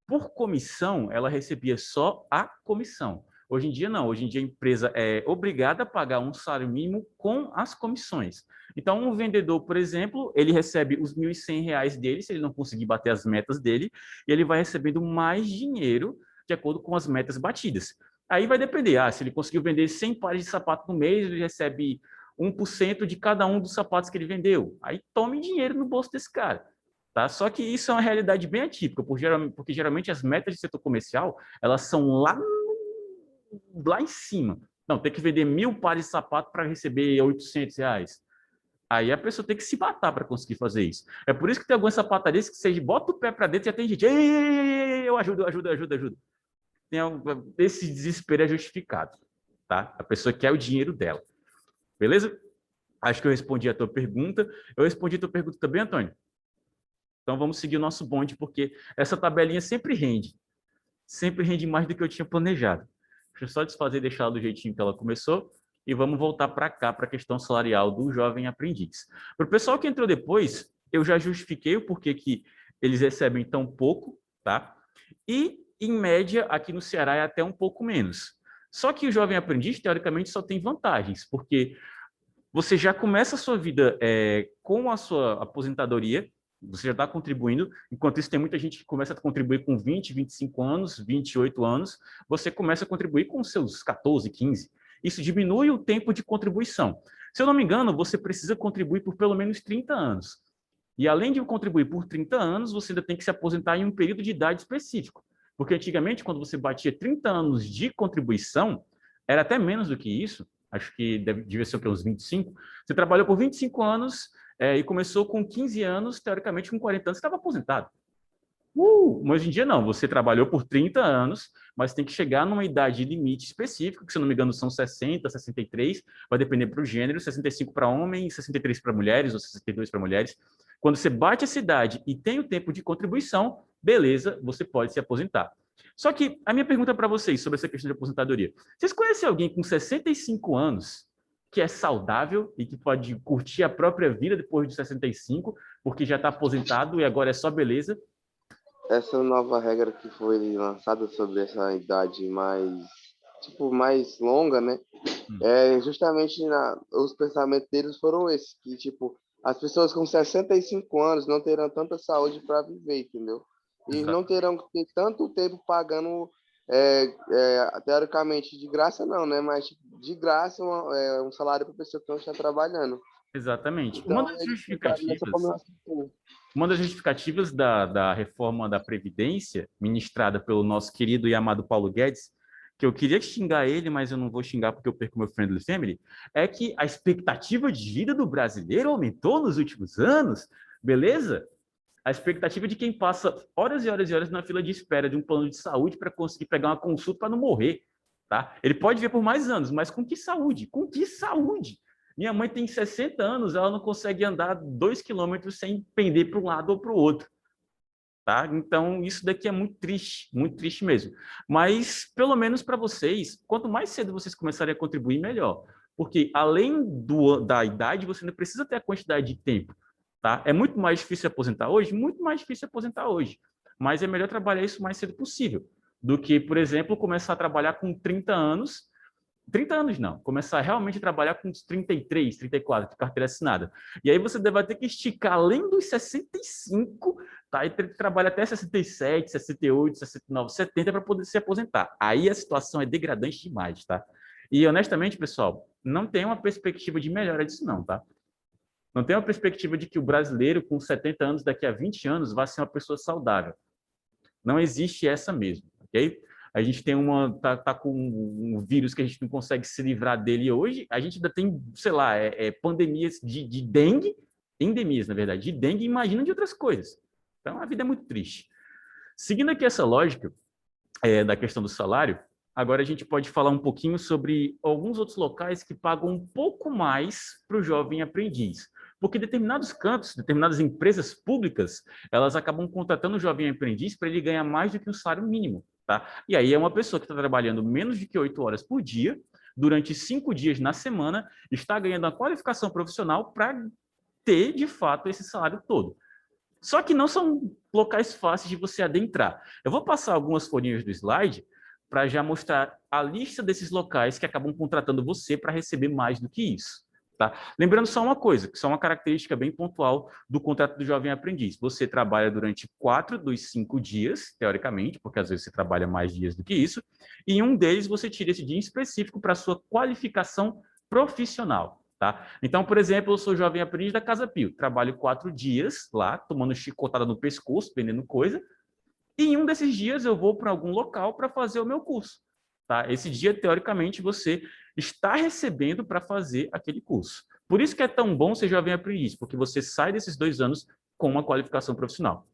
por comissão, ela recebia só a comissão. Hoje em dia, não. Hoje em dia, a empresa é obrigada a pagar um salário mínimo com as comissões. Então, um vendedor, por exemplo, ele recebe os R$ 1.100 dele, se ele não conseguir bater as metas dele, e ele vai recebendo mais dinheiro de acordo com as metas batidas. Aí vai depender. Se ele conseguiu vender 100 pares de sapato no mês, ele recebe 1% de cada um dos sapatos que ele vendeu. Aí tome dinheiro no bolso desse cara. Tá? Só que isso é uma realidade bem atípica, porque geralmente as metas de setor comercial, elas são lá em cima. Não, tem que vender 1.000 pares de sapato para receber R$ 800. Aí a pessoa tem que se matar para conseguir fazer isso. É por isso que tem algumas sapatarias que você bota o pé para dentro e já tem gente, ei, eu ajudo, ajudo, ajudo, ajudo. Esse desespero é justificado, tá? A pessoa quer o dinheiro dela. Beleza? Acho que eu respondi a tua pergunta. Eu respondi a tua pergunta também, Antônio? Então vamos seguir o nosso bonde, porque essa tabelinha sempre rende mais do que eu tinha planejado. Deixa eu só desfazer e deixar ela do jeitinho que ela começou e vamos voltar para cá, para a questão salarial do jovem aprendiz. Para o pessoal que entrou depois, eu já justifiquei o porquê que eles recebem tão pouco, tá? E, em média, aqui no Ceará é até um pouco menos. Só que o jovem aprendiz, teoricamente, só tem vantagens, porque você já começa a sua vida com a sua aposentadoria, você já está contribuindo, enquanto isso tem muita gente que começa a contribuir com 20, 25 anos, 28 anos, você começa a contribuir com seus 14, 15. Isso diminui o tempo de contribuição. Se eu não me engano, você precisa contribuir por pelo menos 30 anos. E além de contribuir por 30 anos, você ainda tem que se aposentar em um período de idade específico. Porque antigamente, quando você batia 30 anos de contribuição, era até menos do que isso, acho que devia ser uns 25. Você trabalhou por 25 anos e começou com 15 anos, teoricamente com 40 anos, você estava aposentado. Mas hoje em dia não, você trabalhou por 30 anos, mas tem que chegar numa idade limite específica, que se não me engano são 60, 63, vai depender para o gênero, 65 para homens, 63 para mulheres ou 62 para mulheres. Quando você bate essa idade e tem o tempo de contribuição, beleza, você pode se aposentar. Só que a minha pergunta para vocês sobre essa questão de aposentadoria. Vocês conhecem alguém com 65 anos que é saudável e que pode curtir a própria vida depois de 65, porque já está aposentado e agora é só beleza? Essa nova regra que foi lançada sobre essa idade mais longa, né? Justamente os pensamentos deles foram esses, que, as pessoas com 65 anos não terão tanta saúde para viver, entendeu? E Exato. não terão que ter tanto tempo pagando, teoricamente, de graça não, né? Mas de graça um salário para a pessoa que não está trabalhando. Exatamente. Então, eles ficaram nessa combinação. Uma das justificativas da reforma da Previdência, ministrada pelo nosso querido e amado Paulo Guedes, que eu queria xingar ele, mas eu não vou xingar porque eu perco meu friendly family, é que a expectativa de vida do brasileiro aumentou nos últimos anos, beleza? A expectativa de quem passa horas e horas e horas na fila de espera de um plano de saúde para conseguir pegar uma consulta para não morrer, tá? Ele pode ver por mais anos, mas com que saúde? Com que saúde? Minha mãe tem 60 anos, ela não consegue andar 2 quilômetros sem pender para um lado ou para o outro. Tá? Então, isso daqui é muito triste mesmo. Mas, pelo menos para vocês, quanto mais cedo vocês começarem a contribuir, melhor. Porque, além da idade, você não precisa ter a quantidade de tempo. Tá? É muito mais difícil aposentar hoje? Muito mais difícil aposentar hoje. Mas é melhor trabalhar isso o mais cedo possível do que, por exemplo, começar a trabalhar com 30 anos. 30 anos não, começar realmente a trabalhar com uns 33, 34, de carteira assinada. E aí você vai ter que esticar além dos 65, tá? E ter que trabalhar até 67, 68, 69, 70 para poder se aposentar. Aí a situação é degradante demais, tá? E, honestamente, pessoal, não tem uma perspectiva de melhora disso não, tá? Não tem uma perspectiva de que o brasileiro com 70 anos, daqui a 20 anos, vai ser uma pessoa saudável. Não existe essa mesmo, ok? A gente tem tá com um vírus que a gente não consegue se livrar dele hoje. A gente ainda tem, sei lá, pandemias de dengue, endemias, na verdade, de dengue, imagina de outras coisas. Então, a vida é muito triste. Seguindo aqui essa lógica da questão do salário, agora a gente pode falar um pouquinho sobre alguns outros locais que pagam um pouco mais para o jovem aprendiz. Porque determinados cantos, determinadas empresas públicas, elas acabam contratando o jovem aprendiz para ele ganhar mais do que um salário mínimo. Tá? E aí é uma pessoa que está trabalhando menos de que 8 horas por dia, durante 5 dias na semana, está ganhando uma qualificação profissional para ter, de fato, esse salário todo. Só que não são locais fáceis de você adentrar. Eu vou passar algumas folhinhas do slide para já mostrar a lista desses locais que acabam contratando você para receber mais do que isso. Tá? Lembrando só uma coisa, que só uma característica bem pontual do contrato do jovem aprendiz. Você trabalha durante 4 dos 5 dias, teoricamente, porque às vezes você trabalha mais dias do que isso, e em um deles você tira esse dia específico para a sua qualificação profissional. Tá? Então, por exemplo, eu sou jovem aprendiz da Casa Pio, trabalho 4 dias lá, tomando chicotada no pescoço, vendendo coisa, e em um desses dias eu vou para algum local para fazer o meu curso. Tá? Esse dia, teoricamente, você está recebendo para fazer aquele curso. Por isso que é tão bom ser jovem aprendiz, porque você sai desses 2 anos com uma qualificação profissional.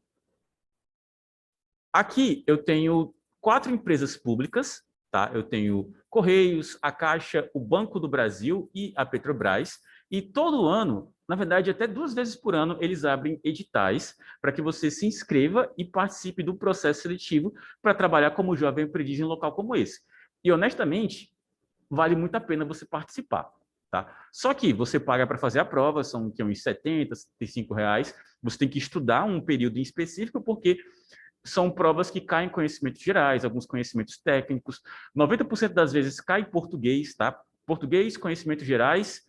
Aqui eu tenho 4 empresas públicas, tá? Eu tenho Correios, a Caixa, o Banco do Brasil e a Petrobras. E todo ano, na verdade, até 2 vezes por ano, eles abrem editais para que você se inscreva e participe do processo seletivo para trabalhar como jovem aprendiz em um local como esse. E, honestamente, vale muito a pena você participar. Tá? Só que você paga para fazer a prova, são uns 70, R$ 75. Você tem que estudar um período em específico, porque são provas que caem em conhecimentos gerais, alguns conhecimentos técnicos. 90% das vezes cai em português, tá? Português, conhecimentos gerais.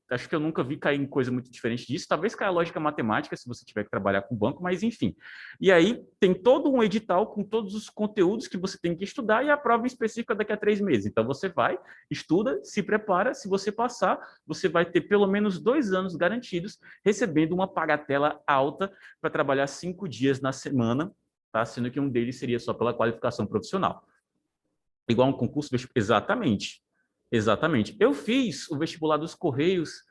Acho que eu nunca vi cair em coisa muito diferente disso. Talvez caia a lógica matemática, se você tiver que trabalhar com banco, mas enfim. E aí tem todo um edital com todos os conteúdos que você tem que estudar e a prova específica daqui a 3 meses. Então você vai, estuda, se prepara. Se você passar, você vai ter pelo menos 2 anos garantidos recebendo uma pagatela alta para trabalhar 5 dias na semana, tá? Sendo que um deles seria só pela qualificação profissional. Igual um concurso vestibular. Exatamente. Exatamente. Eu fiz o vestibular dos Correios,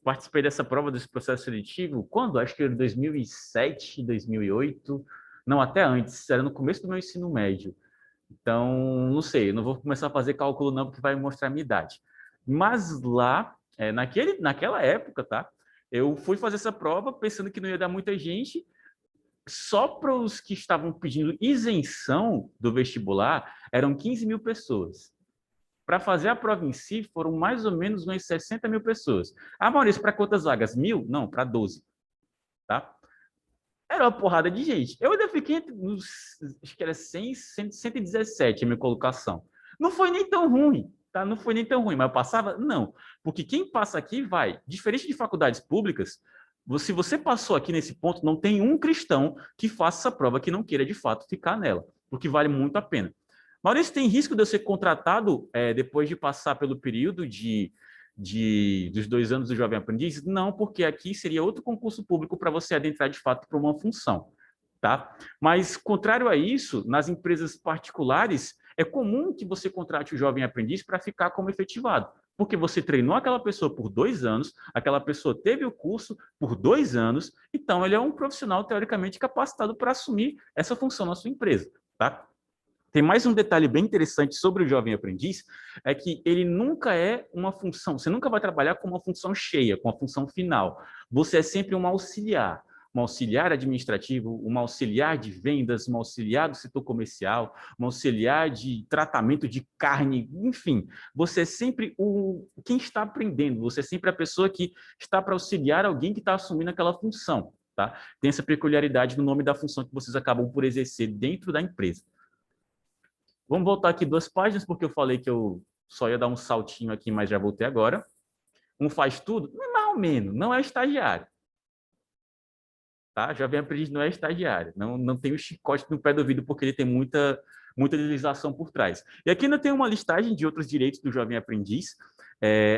participei dessa prova desse processo seletivo, quando? Acho que era em 2007, 2008, não, até antes, era no começo do meu ensino médio. Então, não sei, não vou começar a fazer cálculo não, porque vai mostrar a minha idade. Mas lá, naquela época, tá? Eu fui fazer essa prova pensando que não ia dar muita gente, só para os que estavam pedindo isenção do vestibular, eram 15 mil pessoas. Para fazer a prova em si, foram mais ou menos umas 60 mil pessoas. Ah, Maurício, para quantas vagas? 1.000? Não, para 12. Tá? Era uma porrada de gente. Eu ainda fiquei nos, acho que era 100, 117 a minha colocação. Não foi nem tão ruim, tá? Não foi nem tão ruim, mas eu passava? Não. Porque quem passa aqui vai. Diferente de faculdades públicas, se você passou aqui nesse ponto, não tem um cristão que faça essa prova que não queira de fato ficar nela, porque vale muito a pena. Maurício, tem risco de eu ser contratado depois de passar pelo período dos 2 anos do Jovem Aprendiz? Não, porque aqui seria outro concurso público para você adentrar de fato para uma função. Tá? Mas, contrário a isso, nas empresas particulares, é comum que você contrate o jovem aprendiz para ficar como efetivado, porque você treinou aquela pessoa por 2 anos, aquela pessoa teve o curso por 2 anos, então ele é um profissional teoricamente capacitado para assumir essa função na sua empresa. Tá? Tem mais um detalhe bem interessante sobre o jovem aprendiz, é que ele nunca é uma função, você nunca vai trabalhar com uma função cheia, com a função final. Você é sempre um auxiliar administrativo, um auxiliar de vendas, um auxiliar do setor comercial, um auxiliar de tratamento de carne, enfim. Você é sempre quem está aprendendo, você é sempre a pessoa que está para auxiliar alguém que está assumindo aquela função. Tá? Tem essa peculiaridade no nome da função que vocês acabam por exercer dentro da empresa. Vamos voltar aqui 2 páginas, porque eu falei que eu só ia dar um saltinho aqui, mas já voltei agora. Um faz tudo? Mais ou menos, não é estagiário. tá? Jovem aprendiz não é estagiário, não tem o chicote no pé do ouvido porque ele tem muita legislação por trás. E aqui ainda tem uma listagem de outros direitos do jovem aprendiz.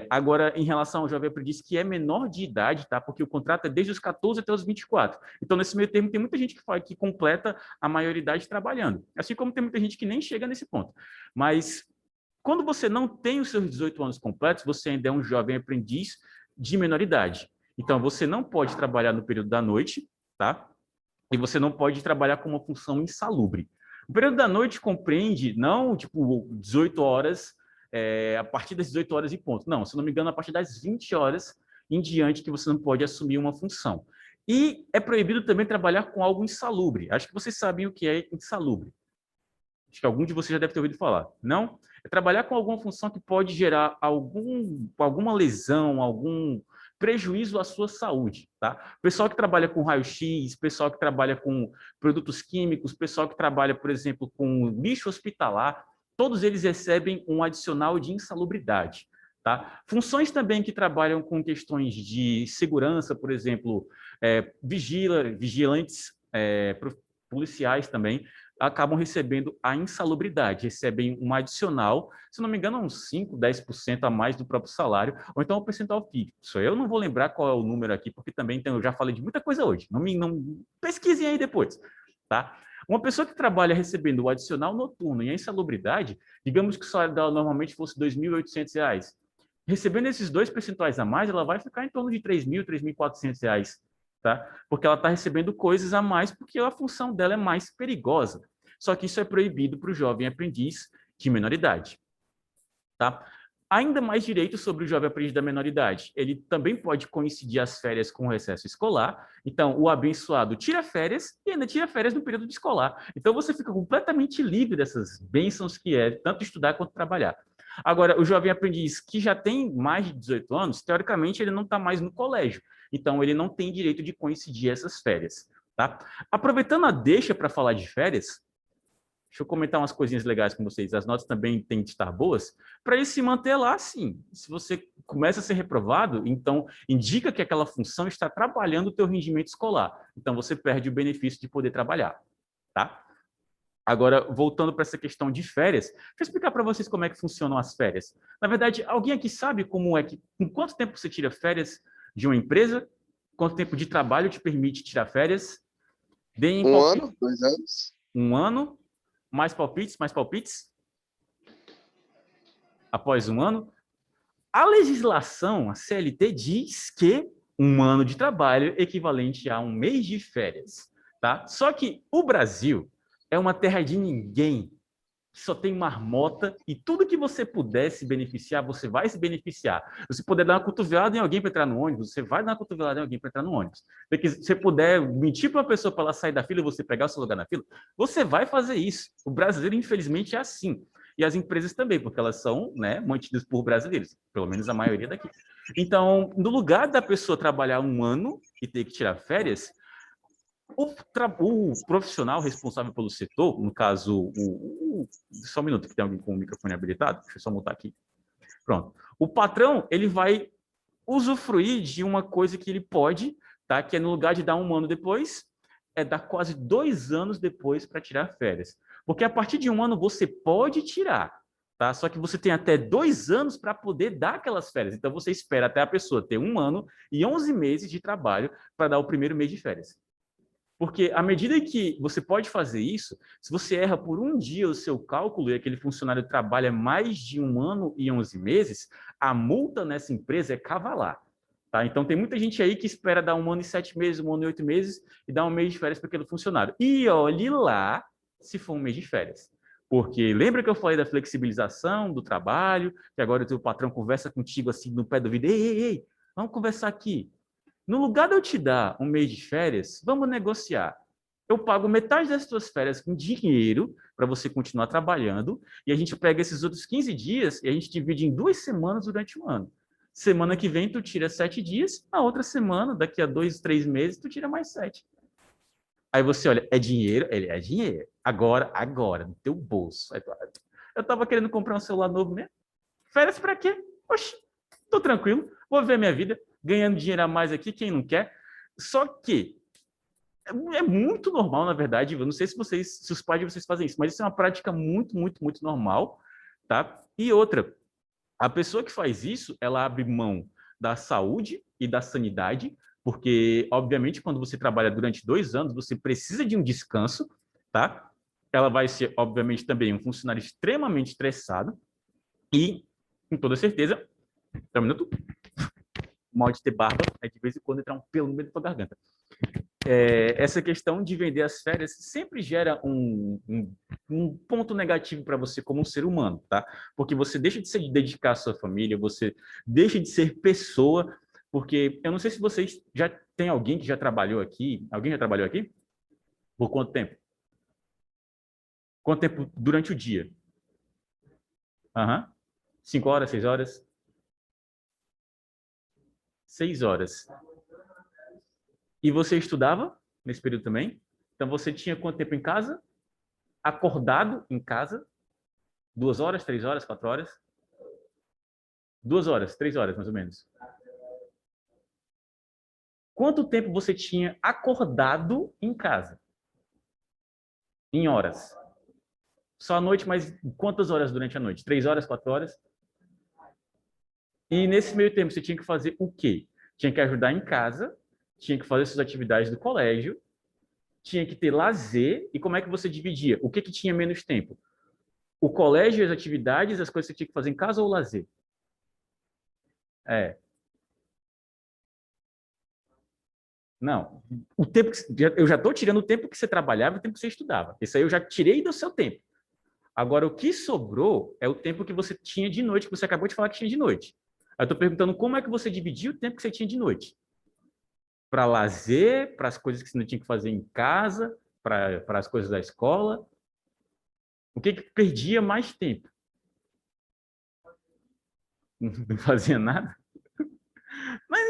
Agora, em relação ao jovem aprendiz que é menor de idade, tá? Porque o contrato é desde os 14 até os 24. Então, nesse meio termo, tem muita gente que completa a maioridade trabalhando. Assim como tem muita gente que nem chega nesse ponto. Mas, quando você não tem os seus 18 anos completos, você ainda é um jovem aprendiz de menor idade. Então, você não pode trabalhar no período da noite, tá? E você não pode trabalhar com uma função insalubre. O período da noite compreende, não, tipo, 18 horas, a partir das 18 horas e ponto. Não, se não me engano, a partir das 20 horas em diante que você não pode assumir uma função. E é proibido também trabalhar com algo insalubre. Acho que vocês sabem o que é insalubre. Acho que algum de vocês já deve ter ouvido falar. Não? É trabalhar com alguma função que pode gerar alguma lesão, algum prejuízo à sua saúde, tá? Pessoal que trabalha com raio-x, pessoal que trabalha com produtos químicos, pessoal que trabalha, por exemplo, com lixo hospitalar, todos eles recebem um adicional de insalubridade, tá? Funções também que trabalham com questões de segurança, por exemplo, vigilantes, policiais também, acabam recebendo a insalubridade, recebem um adicional, se não me engano, uns 5, 10% a mais do próprio salário, ou então um percentual fixo. Eu não vou lembrar qual é o número aqui, porque também eu já falei de muita coisa hoje. Não pesquisem aí depois, tá? Uma pessoa que trabalha recebendo o adicional noturno e a insalubridade, digamos que o salário dela normalmente fosse R$ 2.800. Recebendo esses 2 percentuais a mais, ela vai ficar em torno de R$ 3.000, R$ 3.400. Tá? Porque ela está recebendo coisas a mais porque a função dela é mais perigosa. Só que isso é proibido para o jovem aprendiz de menor idade. Tá? Ainda mais direitos sobre o jovem aprendiz da menor idade. Ele também pode coincidir as férias com o recesso escolar. Então, o abençoado tira férias e ainda tira férias no período escolar. Então, você fica completamente livre dessas bênçãos que é tanto estudar quanto trabalhar. Agora, o jovem aprendiz que já tem mais de 18 anos, teoricamente, ele não está mais no colégio. Então, ele não tem direito de coincidir essas férias. Tá? Aproveitando a deixa para falar de férias, deixa eu comentar umas coisinhas legais com vocês. As notas também têm de estar boas. Para ele se manter lá, sim. Se você começa a ser reprovado, então indica que aquela função está trabalhando o teu rendimento escolar. Então, você perde o benefício de poder trabalhar. Tá? Agora, voltando para essa questão de férias, deixa eu explicar para vocês como é que funcionam as férias. Na verdade, alguém aqui sabe com quanto tempo você tira férias de uma empresa? Quanto tempo de trabalho te permite tirar férias? Deem Um palpite. ano, 2 anos. Um ano? Mais palpites? Mais palpites? Após um ano? A legislação, a CLT, diz que um ano de trabalho é equivalente a um mês de férias. Tá? Só que o Brasil é uma terra de ninguém, que só tem marmota, e tudo que você puder se beneficiar, você vai se beneficiar. Se você puder dar uma cotovelada em alguém para entrar no ônibus, você vai dar uma cotovelada em alguém para entrar no ônibus. Se você puder mentir para uma pessoa para ela sair da fila e você pegar o seu lugar na fila, você vai fazer isso. O brasileiro, infelizmente, é assim. E as empresas também, porque elas são, né, mantidas por brasileiros, pelo menos a maioria daqui. Então, no lugar da pessoa trabalhar um ano e ter que tirar férias, o profissional responsável pelo setor, no caso, só um minuto que tem alguém com o microfone habilitado, deixa eu só mutar aqui. Pronto. O patrão, ele vai usufruir de uma coisa que ele pode, tá? Que é no lugar de dar um ano depois, é dar quase 2 anos depois para tirar férias. Porque a partir de um ano você pode tirar, tá? Só que você tem até 2 anos para poder dar aquelas férias. Então você espera até a pessoa ter 1 ano e 11 meses de trabalho para dar o primeiro mês de férias. Porque à medida que você pode fazer isso, se você erra por um dia o seu cálculo e aquele funcionário trabalha mais de 1 ano e 11 meses, a multa nessa empresa é cavalar. Tá? Então, tem muita gente aí que espera dar 1 ano e 7 meses, 1 ano e 8 meses e dar um mês de férias para aquele funcionário. E olhe lá se for um mês de férias. Porque lembra que eu falei da flexibilização do trabalho, que agora o teu patrão conversa contigo assim no pé do ouvido, ei, vamos conversar aqui. No lugar de eu te dar um mês de férias, vamos negociar. Eu pago metade das suas férias com dinheiro para você continuar trabalhando e a gente pega esses outros 15 dias e a gente divide em 2 semanas durante um ano. Semana que vem tu tira 7 dias, a outra semana, daqui a 2, 3 meses, tu tira mais 7. Aí você olha, é dinheiro? Ele é dinheiro. Agora, no teu bolso. Eu estava querendo comprar um celular novo mesmo. Férias para quê? Oxi, tô tranquilo, vou ver minha vida, ganhando dinheiro a mais aqui, quem não quer? Só que é muito normal, na verdade. Eu não sei se os pais de vocês fazem isso, mas isso é uma prática muito, muito, muito normal, tá? E outra, a pessoa que faz isso, ela abre mão da saúde e da sanidade, porque, obviamente, quando você trabalha durante 2 anos, você precisa de um descanso, tá? Ela vai ser, obviamente, também um funcionário extremamente estressado e, com toda certeza, um minuto, mal de ter barba, é de vez em quando entrar um pelo no meio da tua garganta. Essa questão de vender as férias sempre gera um ponto negativo para você como um ser humano, tá? Porque você deixa de se dedicar à sua família, você deixa de ser pessoa, porque eu não sei se vocês já tem alguém que já trabalhou aqui. Alguém já trabalhou aqui? Por quanto tempo? Quanto tempo durante o dia? Aham. 5 horas, 6 horas? 6 horas. E você estudava nesse período também? Então você tinha quanto tempo em casa? Acordado em casa? 2 horas, 3 horas, 4 horas? 2 horas, 3 horas, mais ou menos. Quanto tempo você tinha acordado em casa? Em horas. Só à noite, mas quantas horas durante a noite? 3 horas, 4 horas? E nesse meio tempo você tinha que fazer o quê? Tinha que ajudar em casa, tinha que fazer suas atividades do colégio, tinha que ter lazer. E como é que você dividia? O que tinha menos tempo? O colégio, as atividades, as coisas que você tinha que fazer em casa ou o lazer? É. Não. O tempo eu já estou tirando o tempo que você trabalhava e o tempo que você estudava. Isso aí eu já tirei do seu tempo. Agora, o que sobrou é o tempo que você tinha de noite, que você acabou de falar que tinha de noite. Aí eu estou perguntando como é que você dividia o tempo que você tinha de noite. Para lazer, para as coisas que você não tinha que fazer em casa, para as coisas da escola. O que perdia mais tempo? Não fazia nada? Mas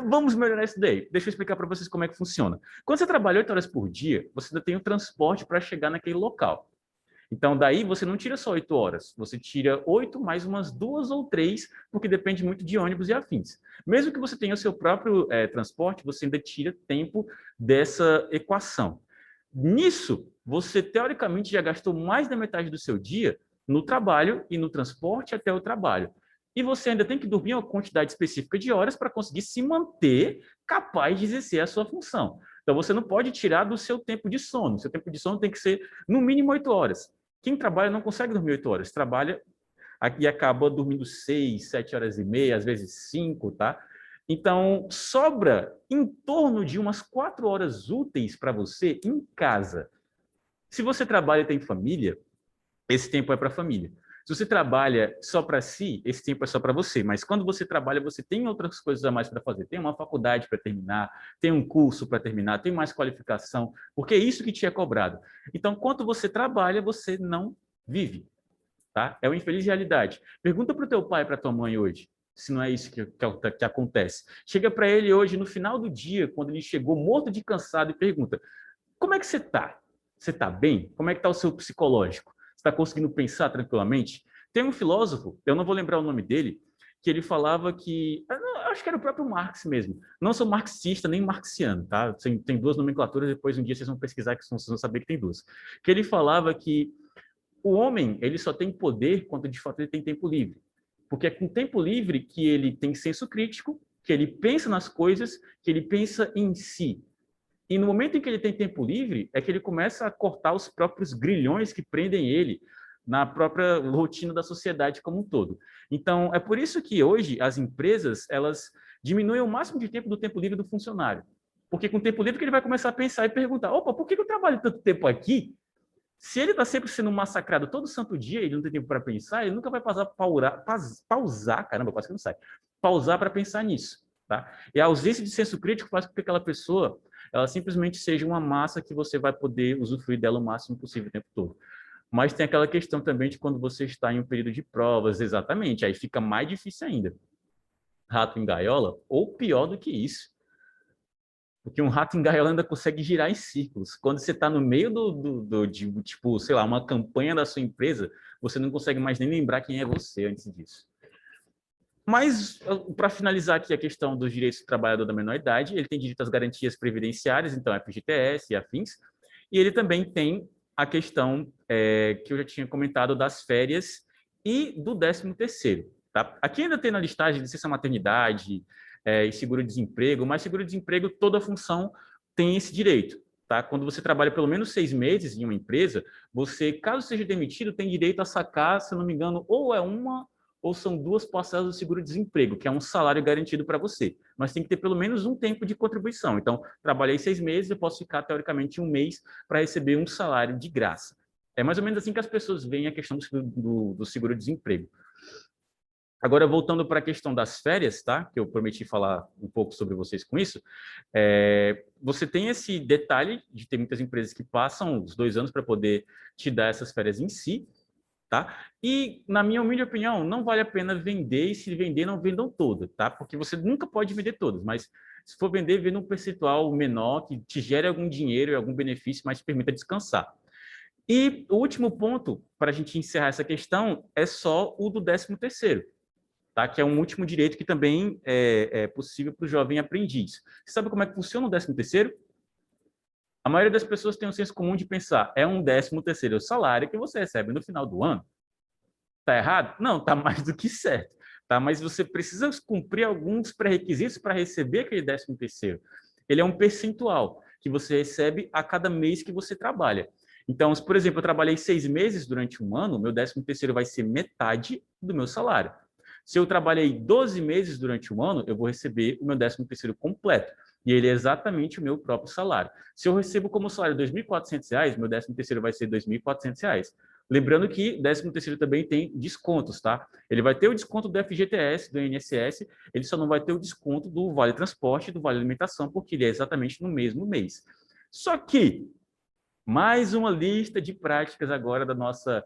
vamos melhorar isso daí. Deixa eu explicar para vocês como é que funciona. Quando você trabalha 8 horas por dia, você ainda tem o transporte para chegar naquele local. Então, daí você não tira só 8 horas, você tira 8 mais umas 2 ou 3, porque depende muito de ônibus e afins. Mesmo que você tenha o seu próprio transporte, você ainda tira tempo dessa equação. Nisso, você teoricamente já gastou mais da metade do seu dia no trabalho e no transporte até o trabalho. E você ainda tem que dormir uma quantidade específica de horas para conseguir se manter capaz de exercer a sua função. Então, você não pode tirar do seu tempo de sono. Seu tempo de sono tem que ser, no mínimo, 8 horas. Quem trabalha não consegue dormir 8 horas. Trabalha e acaba dormindo 6, 7 horas e meia, às vezes 5, tá? Então, sobra em torno de umas 4 horas úteis para você em casa. Se você trabalha e tem família, esse tempo é para a família. Se você trabalha só para si, esse tempo é só para você. Mas quando você trabalha, você tem outras coisas a mais para fazer. Tem uma faculdade para terminar, tem um curso para terminar, tem mais qualificação, porque é isso que te é cobrado. Então, enquanto você trabalha, você não vive, tá? É uma infeliz realidade. Pergunta para o teu pai, para tua mãe hoje, se não é isso que acontece. Chega para ele hoje, no final do dia, quando ele chegou morto de cansado, e pergunta: como é que você está? Você está bem? Como é que está o seu psicológico? Você está conseguindo pensar tranquilamente? Tem um filósofo, eu não vou lembrar o nome dele, que ele falava que, eu acho que era o próprio Marx mesmo. Não sou marxista nem marxiano, tá? Tem duas nomenclaturas, depois um dia vocês vão pesquisar que vocês vão saber que tem duas. Que ele falava que o homem, ele só tem poder quando de fato ele tem tempo livre. Porque é com tempo livre que ele tem senso crítico, que ele pensa nas coisas, que ele pensa em si. E no momento em que ele tem tempo livre, é que ele começa a cortar os próprios grilhões que prendem ele na própria rotina da sociedade como um todo. Então, é por isso que hoje as empresas, elas diminuem o máximo de tempo do tempo livre do funcionário. Porque com o tempo livre que ele vai começar a pensar e perguntar: opa, por que eu trabalho tanto tempo aqui? Se ele está sempre sendo massacrado todo santo dia, ele não tem tempo para pensar, ele nunca vai pausar, caramba, quase que não sai, pausar para pensar nisso. Tá? E a ausência de senso crítico faz com que aquela pessoa ela simplesmente seja uma massa que você vai poder usufruir dela o máximo possível o tempo todo. Mas tem aquela questão também de quando você está em um período de provas, exatamente, aí fica mais difícil ainda. Rato em gaiola, ou pior do que isso, porque um rato em gaiola ainda consegue girar em círculos. Quando você está no meio de, tipo, sei lá, uma campanha da sua empresa, você não consegue mais nem lembrar quem é você antes disso. Mas, para finalizar aqui a questão dos direitos do trabalhador da menor idade, ele tem direito às garantias previdenciárias, então FGTS e afins, e ele também tem a questão que eu já tinha comentado das férias e do 13º. Tá? Aqui ainda tem na listagem licença maternidade e seguro-desemprego, mas seguro-desemprego, toda função tem esse direito. Tá? Quando você trabalha pelo menos 6 meses em uma empresa, você, caso seja demitido, tem direito a sacar, se não me engano, ou é uma ou são 2 parcelas do seguro-desemprego, que é um salário garantido para você. Mas tem que ter pelo menos um tempo de contribuição. Então, trabalhei 6 meses, eu posso ficar, teoricamente, 1 mês para receber um salário de graça. É mais ou menos assim que as pessoas veem a questão do seguro-desemprego. Agora, voltando para a questão das férias, tá? Que eu prometi falar um pouco sobre vocês com isso. Você tem esse detalhe de ter muitas empresas que passam os 2 anos para poder te dar essas férias em si, tá? E, na minha humilde opinião, não vale a pena vender, e se vender, não vendam todas, tá? Porque você nunca pode vender todas, mas se for vender, venda um percentual menor, que te gere algum dinheiro e algum benefício, mas te permita descansar. E o último ponto, para a gente encerrar essa questão, é só o do 13º, tá? Que é um último direito que também é possível para o jovem aprendiz. Você sabe como é que funciona o 13º? A maioria das pessoas tem um senso comum de pensar, é um 13º salário que você recebe no final do ano. Tá errado? Não, tá mais do que certo. Tá? Mas você precisa cumprir alguns pré-requisitos para receber aquele 13º. Ele é um percentual que você recebe a cada mês que você trabalha. Então, se, por exemplo, eu trabalhei 6 meses durante um ano, meu 13º vai ser metade do meu salário. Se eu trabalhei 12 meses durante um ano, eu vou receber o meu 13º completo. E ele é exatamente o meu próprio salário. Se eu recebo como salário R$ 2.400, meu 13º vai ser R$ 2.400. Lembrando que 13º também tem descontos, tá? Ele vai ter o desconto do FGTS, do INSS, ele só não vai ter o desconto do Vale Transporte e do Vale Alimentação, porque ele é exatamente no mesmo mês. Só que, mais uma lista de práticas agora da nossa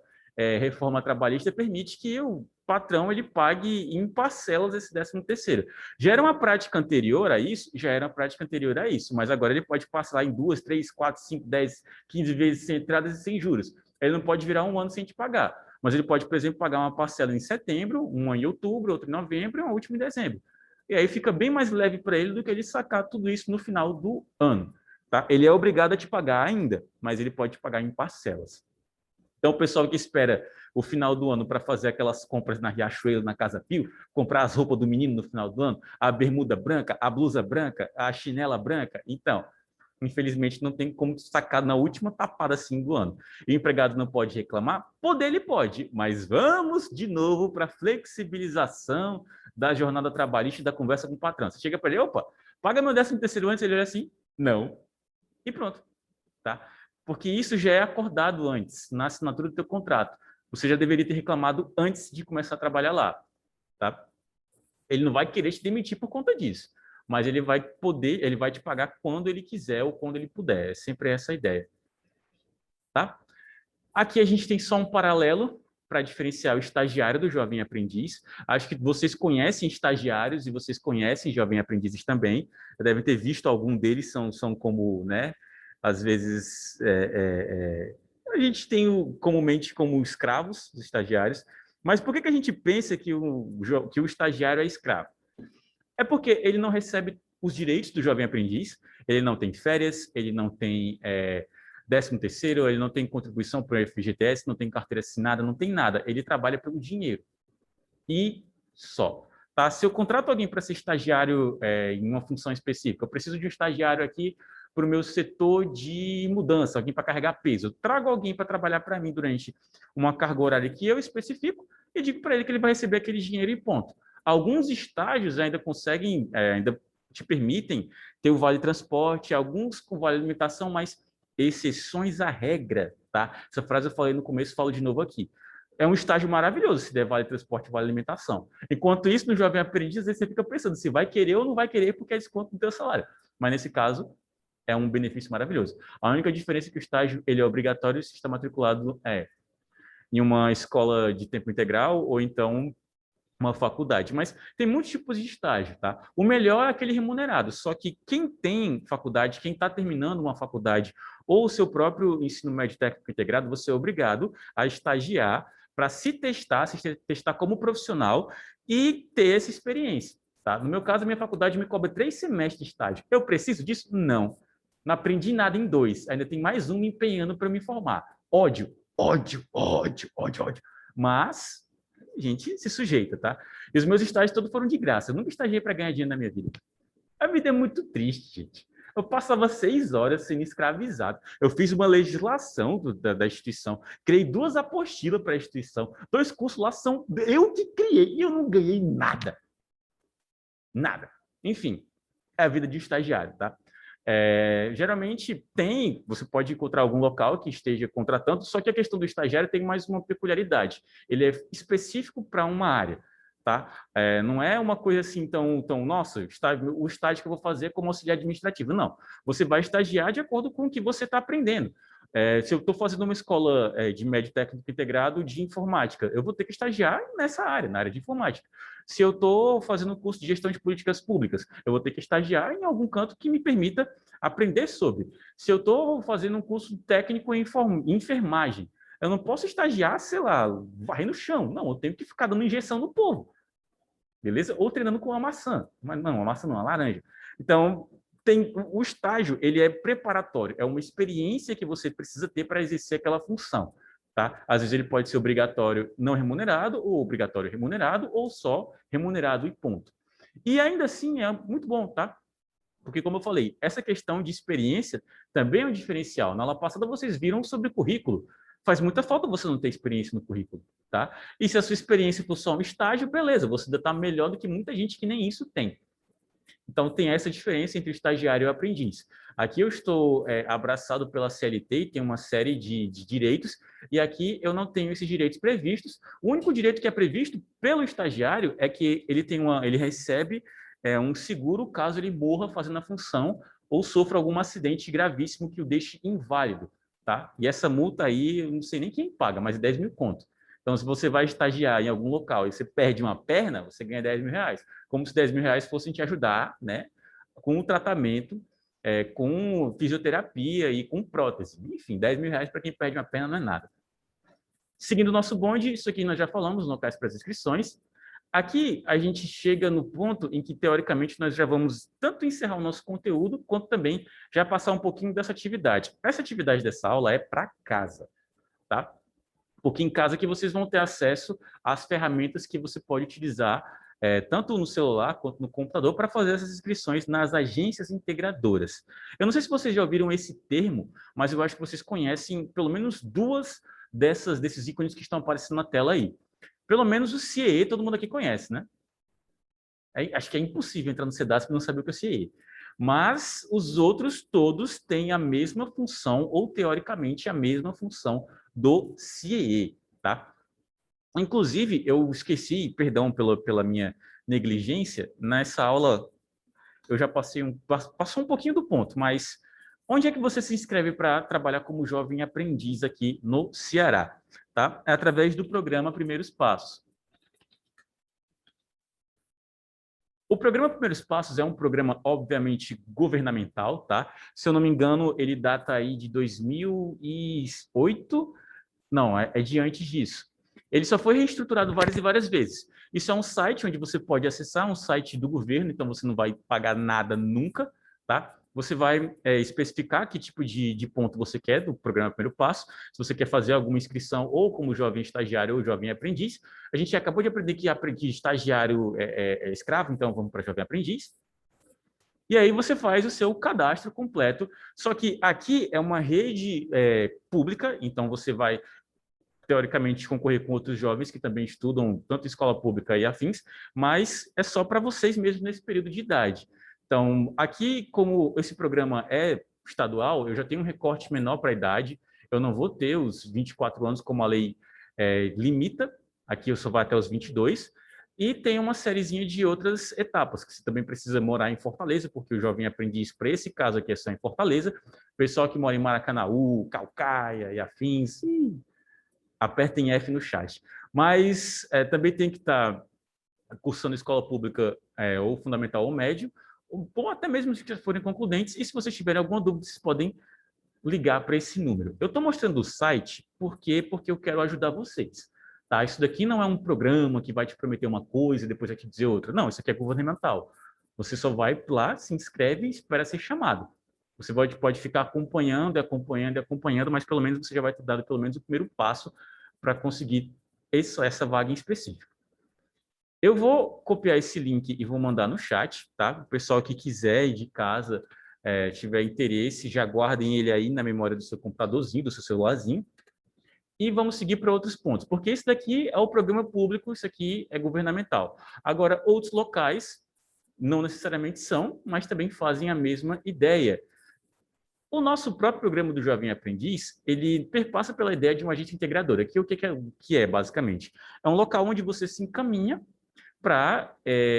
reforma trabalhista permite que o patrão ele pague em parcelas esse 13º. Já era uma prática anterior a isso? Já era uma prática anterior a isso, mas agora ele pode passar em 2, 3, 4, 5, 10, 15 vezes sem entradas e sem juros. Ele não pode virar um ano sem te pagar, mas ele pode, por exemplo, pagar uma parcela em setembro, uma em outubro, outra em novembro e uma última em dezembro. E aí fica bem mais leve para ele do que ele sacar tudo isso no final do ano. Tá? Ele é obrigado a te pagar ainda, mas ele pode te pagar em parcelas. Então, o pessoal que espera o final do ano para fazer aquelas compras na Riachuelo, na Casa Pio, comprar as roupas do menino no final do ano, a bermuda branca, a blusa branca, a chinela branca, então, infelizmente, não tem como sacar na última tapada assim do ano. E o empregado não pode reclamar? Poder ele pode, mas vamos de novo para a flexibilização da jornada trabalhista e da conversa com o patrão. Você chega para ele, opa, paga meu 13º antes, ele olha assim, não. E pronto, tá? Porque isso já é acordado antes, na assinatura do teu contrato. Você já deveria ter reclamado antes de começar a trabalhar lá, tá? Ele não vai querer te demitir por conta disso, mas ele vai poder, ele vai te pagar quando ele quiser ou quando ele puder. É sempre essa a ideia, tá? Aqui a gente tem só um paralelo para diferenciar o estagiário do jovem aprendiz. Acho que vocês conhecem estagiários e vocês conhecem jovem aprendizes também. Devem ter visto algum deles, são como, né? Às vezes a gente tem comumente como escravos, os estagiários. Mas por que a gente pensa que o estagiário é escravo? É porque ele não recebe os direitos do jovem aprendiz, ele não tem férias, ele não tem 13º, ele não tem contribuição para o FGTS, não tem carteira assinada, não tem nada. Ele trabalha pelo dinheiro. E só. Tá? Se eu contrato alguém para ser estagiário em uma função específica, eu preciso de um estagiário aqui para o meu setor de mudança, alguém para carregar peso. Eu trago alguém para trabalhar para mim durante uma carga horária que eu especifico e digo para ele que ele vai receber aquele dinheiro e ponto. Alguns estágios ainda conseguem, ainda te permitem ter o vale transporte, alguns com vale alimentação, mas exceções à regra, tá? Essa frase eu falei no começo, falo de novo aqui. É um estágio maravilhoso se der vale transporte, vale alimentação. Enquanto isso, no jovem aprendiz, você fica pensando se vai querer ou não vai querer porque é desconto no teu salário. Mas nesse caso, é um benefício maravilhoso. A única diferença é que o estágio ele é obrigatório se está matriculado em uma escola de tempo integral ou então uma faculdade. Mas tem muitos tipos de estágio, tá? O melhor é aquele remunerado. Só que quem tem faculdade, quem está terminando uma faculdade ou o seu próprio ensino médio técnico integrado, você é obrigado a estagiar para se testar como profissional e ter essa experiência. Tá? No meu caso, a minha faculdade me cobra 3 semestres de estágio. Eu preciso disso? Não. Não aprendi nada em 2. Ainda tem mais um me empenhando para me formar. Ódio, ódio, ódio, ódio, ódio. Mas a gente se sujeita, tá? E os meus estágios todos foram de graça. Eu nunca estagiei para ganhar dinheiro na minha vida. A vida é muito triste, gente. Eu passava 6 horas sendo escravizado. Eu fiz uma legislação da instituição, criei 2 apostilas para a instituição, 2 cursos lá são eu que criei e eu não ganhei nada. Nada. Enfim, é a vida de estagiário, tá? Geralmente você pode encontrar algum local que esteja contratando, só que a questão do estagiário tem mais uma peculiaridade. Ele é específico para uma área. Tá? Não é uma coisa assim nossa, o estágio que eu vou fazer é como auxiliar administrativo. Não, você vai estagiar de acordo com o que você está aprendendo. Se eu estou fazendo uma escola de médio técnico integrado de informática, eu vou ter que estagiar nessa área, na área de informática. Se eu estou fazendo um curso de gestão de políticas públicas, eu vou ter que estagiar em algum canto que me permita aprender sobre. Se eu estou fazendo um curso técnico em enfermagem, eu não posso estagiar, sei lá, varrendo no chão. Não, eu tenho que ficar dando injeção no povo. Beleza? Ou treinando com uma maçã. Mas não, uma maçã não, uma laranja. Então, o estágio, ele é preparatório. É uma experiência que você precisa ter para exercer aquela função. Tá? Às vezes ele pode ser obrigatório não remunerado, ou obrigatório remunerado, ou só remunerado e ponto. E ainda assim é muito bom, tá? Porque, como eu falei, essa questão de experiência também é um diferencial. Na aula passada vocês viram sobre currículo. Faz muita falta você não ter experiência no currículo, tá? E se a sua experiência for só um estágio, beleza, você ainda está melhor do que muita gente que nem isso tem. Então, tem essa diferença entre o estagiário e o aprendiz. Aqui eu estou abraçado pela CLT e tem uma série de direitos, e aqui eu não tenho esses direitos previstos. O único direito que é previsto pelo estagiário é que ele recebe um seguro caso ele morra fazendo a função ou sofra algum acidente gravíssimo que o deixe inválido. Tá? E essa multa aí, eu não sei nem quem paga, mas é 10 mil conto. Então, se você vai estagiar em algum local e você perde uma perna, você ganha 10 mil reais. Como se 10 mil reais fossem te ajudar, né? Com o tratamento, com fisioterapia e com prótese. Enfim, 10 mil reais para quem perde uma perna não é nada. Seguindo o nosso bonde, isso aqui nós já falamos, locais para as inscrições. Aqui a gente chega no ponto em que, teoricamente, nós já vamos tanto encerrar o nosso conteúdo, quanto também já passar um pouquinho dessa atividade. Essa atividade dessa aula é para casa, tá? Porque em casa que vocês vão ter acesso às ferramentas que você pode utilizar, tanto no celular quanto no computador, para fazer essas inscrições nas agências integradoras. Eu não sei se vocês já ouviram esse termo, mas eu acho que vocês conhecem pelo menos 2 desses ícones que estão aparecendo na tela aí. Pelo menos o CIE, todo mundo aqui conhece, né? Acho que é impossível entrar no CEDASP e não saber o que é o CIE. Mas os outros todos têm a mesma função, ou teoricamente a mesma função do CIE, tá? Inclusive, eu esqueci, perdão pela minha negligência, nessa aula eu já passou um pouquinho do ponto, mas onde é que você se inscreve para trabalhar como jovem aprendiz aqui no Ceará? Tá? É através do programa Primeiros Passos. O programa Primeiros Passos é um programa, obviamente, governamental, tá? Se eu não me engano, ele data aí de 2008. Não, é de antes disso. Ele só foi reestruturado várias e várias vezes. Isso é um site onde você pode acessar, um site do governo, então você não vai pagar nada nunca, tá? Você vai especificar que tipo de ponto você quer do programa Primeiro Passo, se você quer fazer alguma inscrição ou como jovem estagiário ou jovem aprendiz. A gente acabou de aprender que estagiário é escravo, então vamos para jovem aprendiz. E aí você faz o seu cadastro completo, só que aqui é uma rede pública, então você vai teoricamente concorrer com outros jovens que também estudam tanto escola pública e afins, mas é só para vocês mesmo nesse período de idade. Então, aqui, como esse programa é estadual, eu já tenho um recorte menor para a idade, eu não vou ter os 24 anos como a lei limita, aqui eu só vou até os 22, e tem uma sériezinha de outras etapas, que você também precisa morar em Fortaleza, porque o jovem aprendiz, para esse caso aqui, é só em Fortaleza. O pessoal que mora em Maracanaú, Caucaia e afins, apertem F no chat. Mas também tem que estar cursando escola pública ou fundamental ou médio, ou até mesmo se forem concludentes. E se vocês tiverem alguma dúvida, vocês podem ligar para esse número. Eu estou mostrando o site porque eu quero ajudar vocês. Tá? Isso daqui não é um programa que vai te prometer uma coisa e depois vai te dizer outra. Não, isso aqui é governamental. Você só vai lá, se inscreve e espera ser chamado. Você pode ficar acompanhando, acompanhando, acompanhando, mas pelo menos você já vai ter dado pelo menos o primeiro passo para conseguir essa vaga em específico. Eu vou copiar esse link e vou mandar no chat, tá? O pessoal que quiser ir de casa, tiver interesse, já guardem ele aí na memória do seu computadorzinho, do seu celularzinho. E vamos seguir para outros pontos, porque isso daqui é o programa público, isso aqui é governamental. Agora, outros locais não necessariamente são, mas também fazem a mesma ideia. O nosso próprio programa do Jovem Aprendiz, ele perpassa pela ideia de um agente integrador. Aqui o que é basicamente? É um local onde você se encaminha para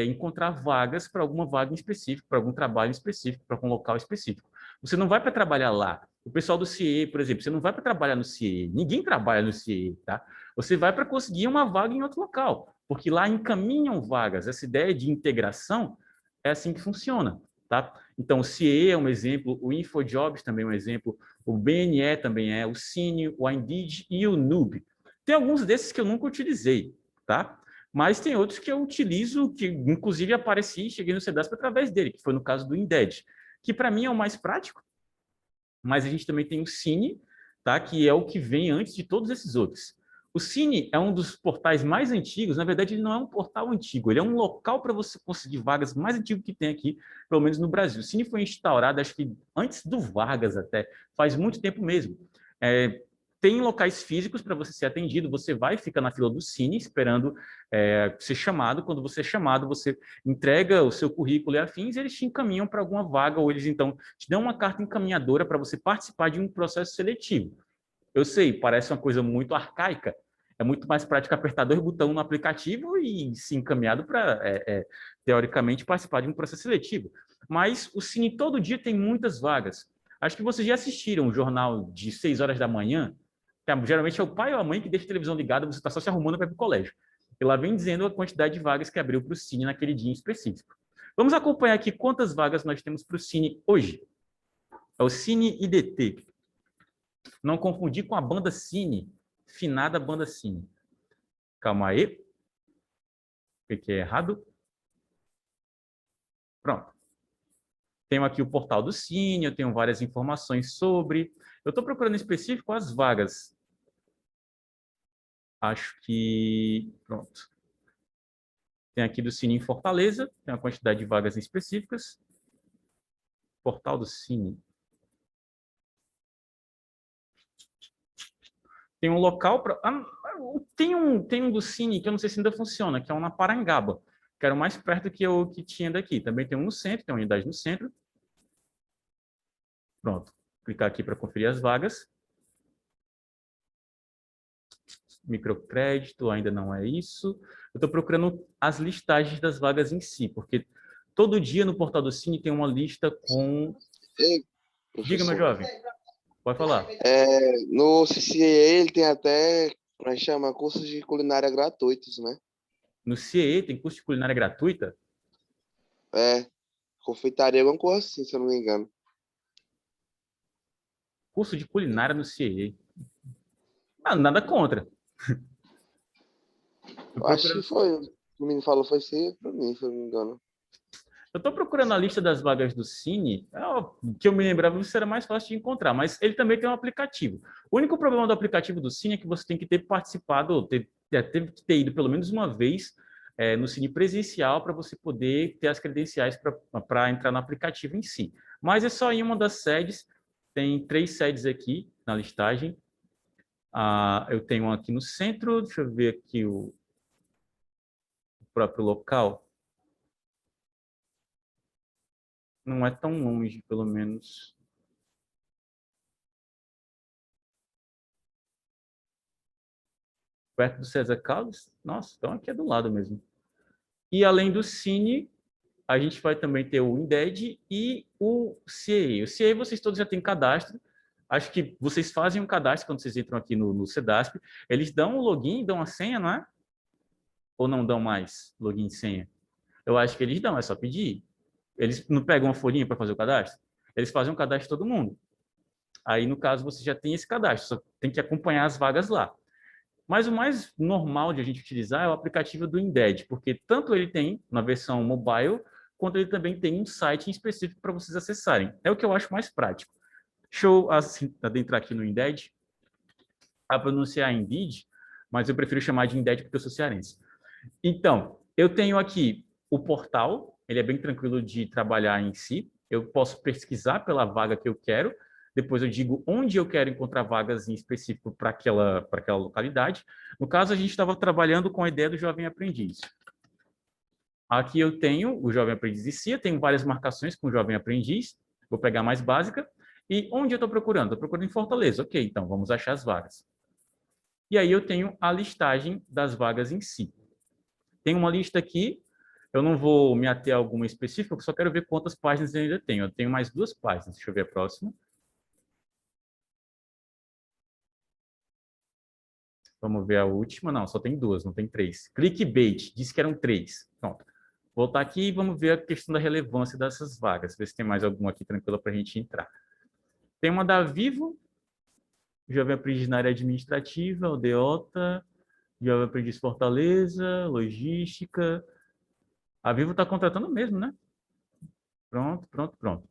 encontrar vagas para alguma vaga em específico, para algum trabalho específico, para algum local específico. Você não vai para trabalhar lá. O pessoal do CIE, por exemplo, você não vai para trabalhar no CIE. Ninguém trabalha no CIE, tá? Você vai para conseguir uma vaga em outro local, porque lá encaminham vagas. Essa ideia de integração é assim que funciona, tá? Então, o CIE é um exemplo, o InfoJobs também é um exemplo, o BNE também é, o Cine, o Indeed e o Nube. Tem alguns desses que eu nunca utilizei, tá? Mas tem outros que eu utilizo, que inclusive apareci e cheguei no Cedasp através dele, que foi no caso do Indeed, que para mim é o mais prático, mas a gente também tem o Cine, tá? Que é o que vem antes de todos esses outros. O Cine é um dos portais mais antigos, na verdade ele não é um portal antigo, ele é um local para você conseguir vagas mais antigo que tem aqui, pelo menos no Brasil. O Cine foi instaurado, acho que antes do Vargas até, faz muito tempo mesmo. Tem locais físicos para você ser atendido, você vai ficar na fila do Cine esperando ser chamado. Quando você é chamado, você entrega o seu currículo e afins, e eles te encaminham para alguma vaga, ou eles então te dão uma carta encaminhadora para você participar de um processo seletivo. Eu sei, parece uma coisa muito arcaica, é muito mais prático apertar 2 botões no aplicativo e ser encaminhado para, teoricamente, participar de um processo seletivo. Mas o Cine todo dia tem muitas vagas. Acho que vocês já assistiram o jornal de 6 horas da manhã, que geralmente é o pai ou a mãe que deixa a televisão ligada, você está só se arrumando para ir para o colégio. E lá vem dizendo a quantidade de vagas que abriu para o Cine naquele dia em específico. Vamos acompanhar aqui quantas vagas nós temos para o Cine hoje. É o Cine IDT. Não confundir com a banda Cine, finada banda Cine. Calma aí. Cliquei errado. Pronto. Tenho aqui o portal do Cine, eu tenho várias informações sobre. Eu estou procurando em específico as vagas. Acho que... Pronto. Tem aqui do Cine em Fortaleza, tem uma quantidade de vagas específicas. Portal do Cine. Tem um local para... tem um do Cine que eu não sei se ainda funciona, que é um na Parangaba, que era o mais perto que tinha daqui. Também tem um no centro, tem uma unidade no centro. Pronto. Clicar aqui para conferir as vagas. Microcrédito, ainda não é isso. Eu estou procurando as listagens das vagas em si, porque todo dia no portal do Cine tem uma lista com... Ei, Diga, meu professor. jovem. Pode falar. No CCA ele tem até, como é que chama, cursos de culinária gratuitos, né? No CIE tem curso de culinária gratuita? Confeitaria, alguma coisa assim, se eu não me engano. Curso de culinária no CIE. Nada contra. Eu acho que foi. O menino falou foi ser pra mim, se eu não me engano. Eu estou procurando a lista das vagas do Cine, que eu me lembrava que era mais fácil de encontrar, mas ele também tem um aplicativo. O único problema do aplicativo do Cine é que você tem que ter participado, teve que ter ido pelo menos uma vez no Cine presencial para você poder ter as credenciais para entrar no aplicativo em si. Mas é só em uma das sedes, tem 3 sedes aqui na listagem. Eu tenho uma aqui no centro, deixa eu ver aqui o próprio local. Não é tão longe, pelo menos. Perto do César Carlos? Nossa, então aqui é do lado mesmo. E além do Cine, a gente vai também ter o Inded e o CIE. O CIE vocês todos já têm cadastro. Acho que vocês fazem um cadastro quando vocês entram aqui no Cedasp. Eles dão o login, dão a senha, não é? Ou não dão mais login e senha? Eu acho que eles dão, é só pedir. Eles não pegam uma folhinha para fazer o cadastro? Eles fazem um cadastro de todo mundo. Aí, no caso, você já tem esse cadastro, só tem que acompanhar as vagas lá. Mas o mais normal de a gente utilizar é o aplicativo do Indeed, porque tanto ele tem na versão mobile, quanto ele também tem um site em específico para vocês acessarem. É o que eu acho mais prático. Deixa eu assim, adentrar aqui no Indeed, a pronunciar Indeed, mas eu prefiro chamar de Indeed porque eu sou cearense. Então, eu tenho aqui o portal, ele é bem tranquilo de trabalhar em si. Eu posso pesquisar pela vaga que eu quero, depois eu digo onde eu quero encontrar vagas em específico para aquela localidade. No caso, a gente estava trabalhando com a ideia do jovem aprendiz. Aqui eu tenho o jovem aprendiz em si, eu tenho várias marcações com o jovem aprendiz, vou pegar a mais básica. E onde eu estou procurando? Estou procurando em Fortaleza. Ok, então vamos achar as vagas. E aí eu tenho a listagem das vagas em si. Tem uma lista aqui, eu não vou me ater a alguma específica, eu só quero ver quantas páginas eu ainda tenho. Eu tenho mais 2 páginas, deixa eu ver a próxima. Vamos ver a última. Não, só tem 2, não tem 3. Clickbait, disse que eram 3. Pronto. Voltar aqui e vamos ver a questão da relevância dessas vagas, ver se tem mais alguma aqui tranquila para a gente entrar. Tem uma da Vivo, Jovem Aprendiz na área administrativa, Aldeota, Jovem Aprendiz Fortaleza, Logística. A Vivo está contratando mesmo, né? Pronto, pronto, pronto.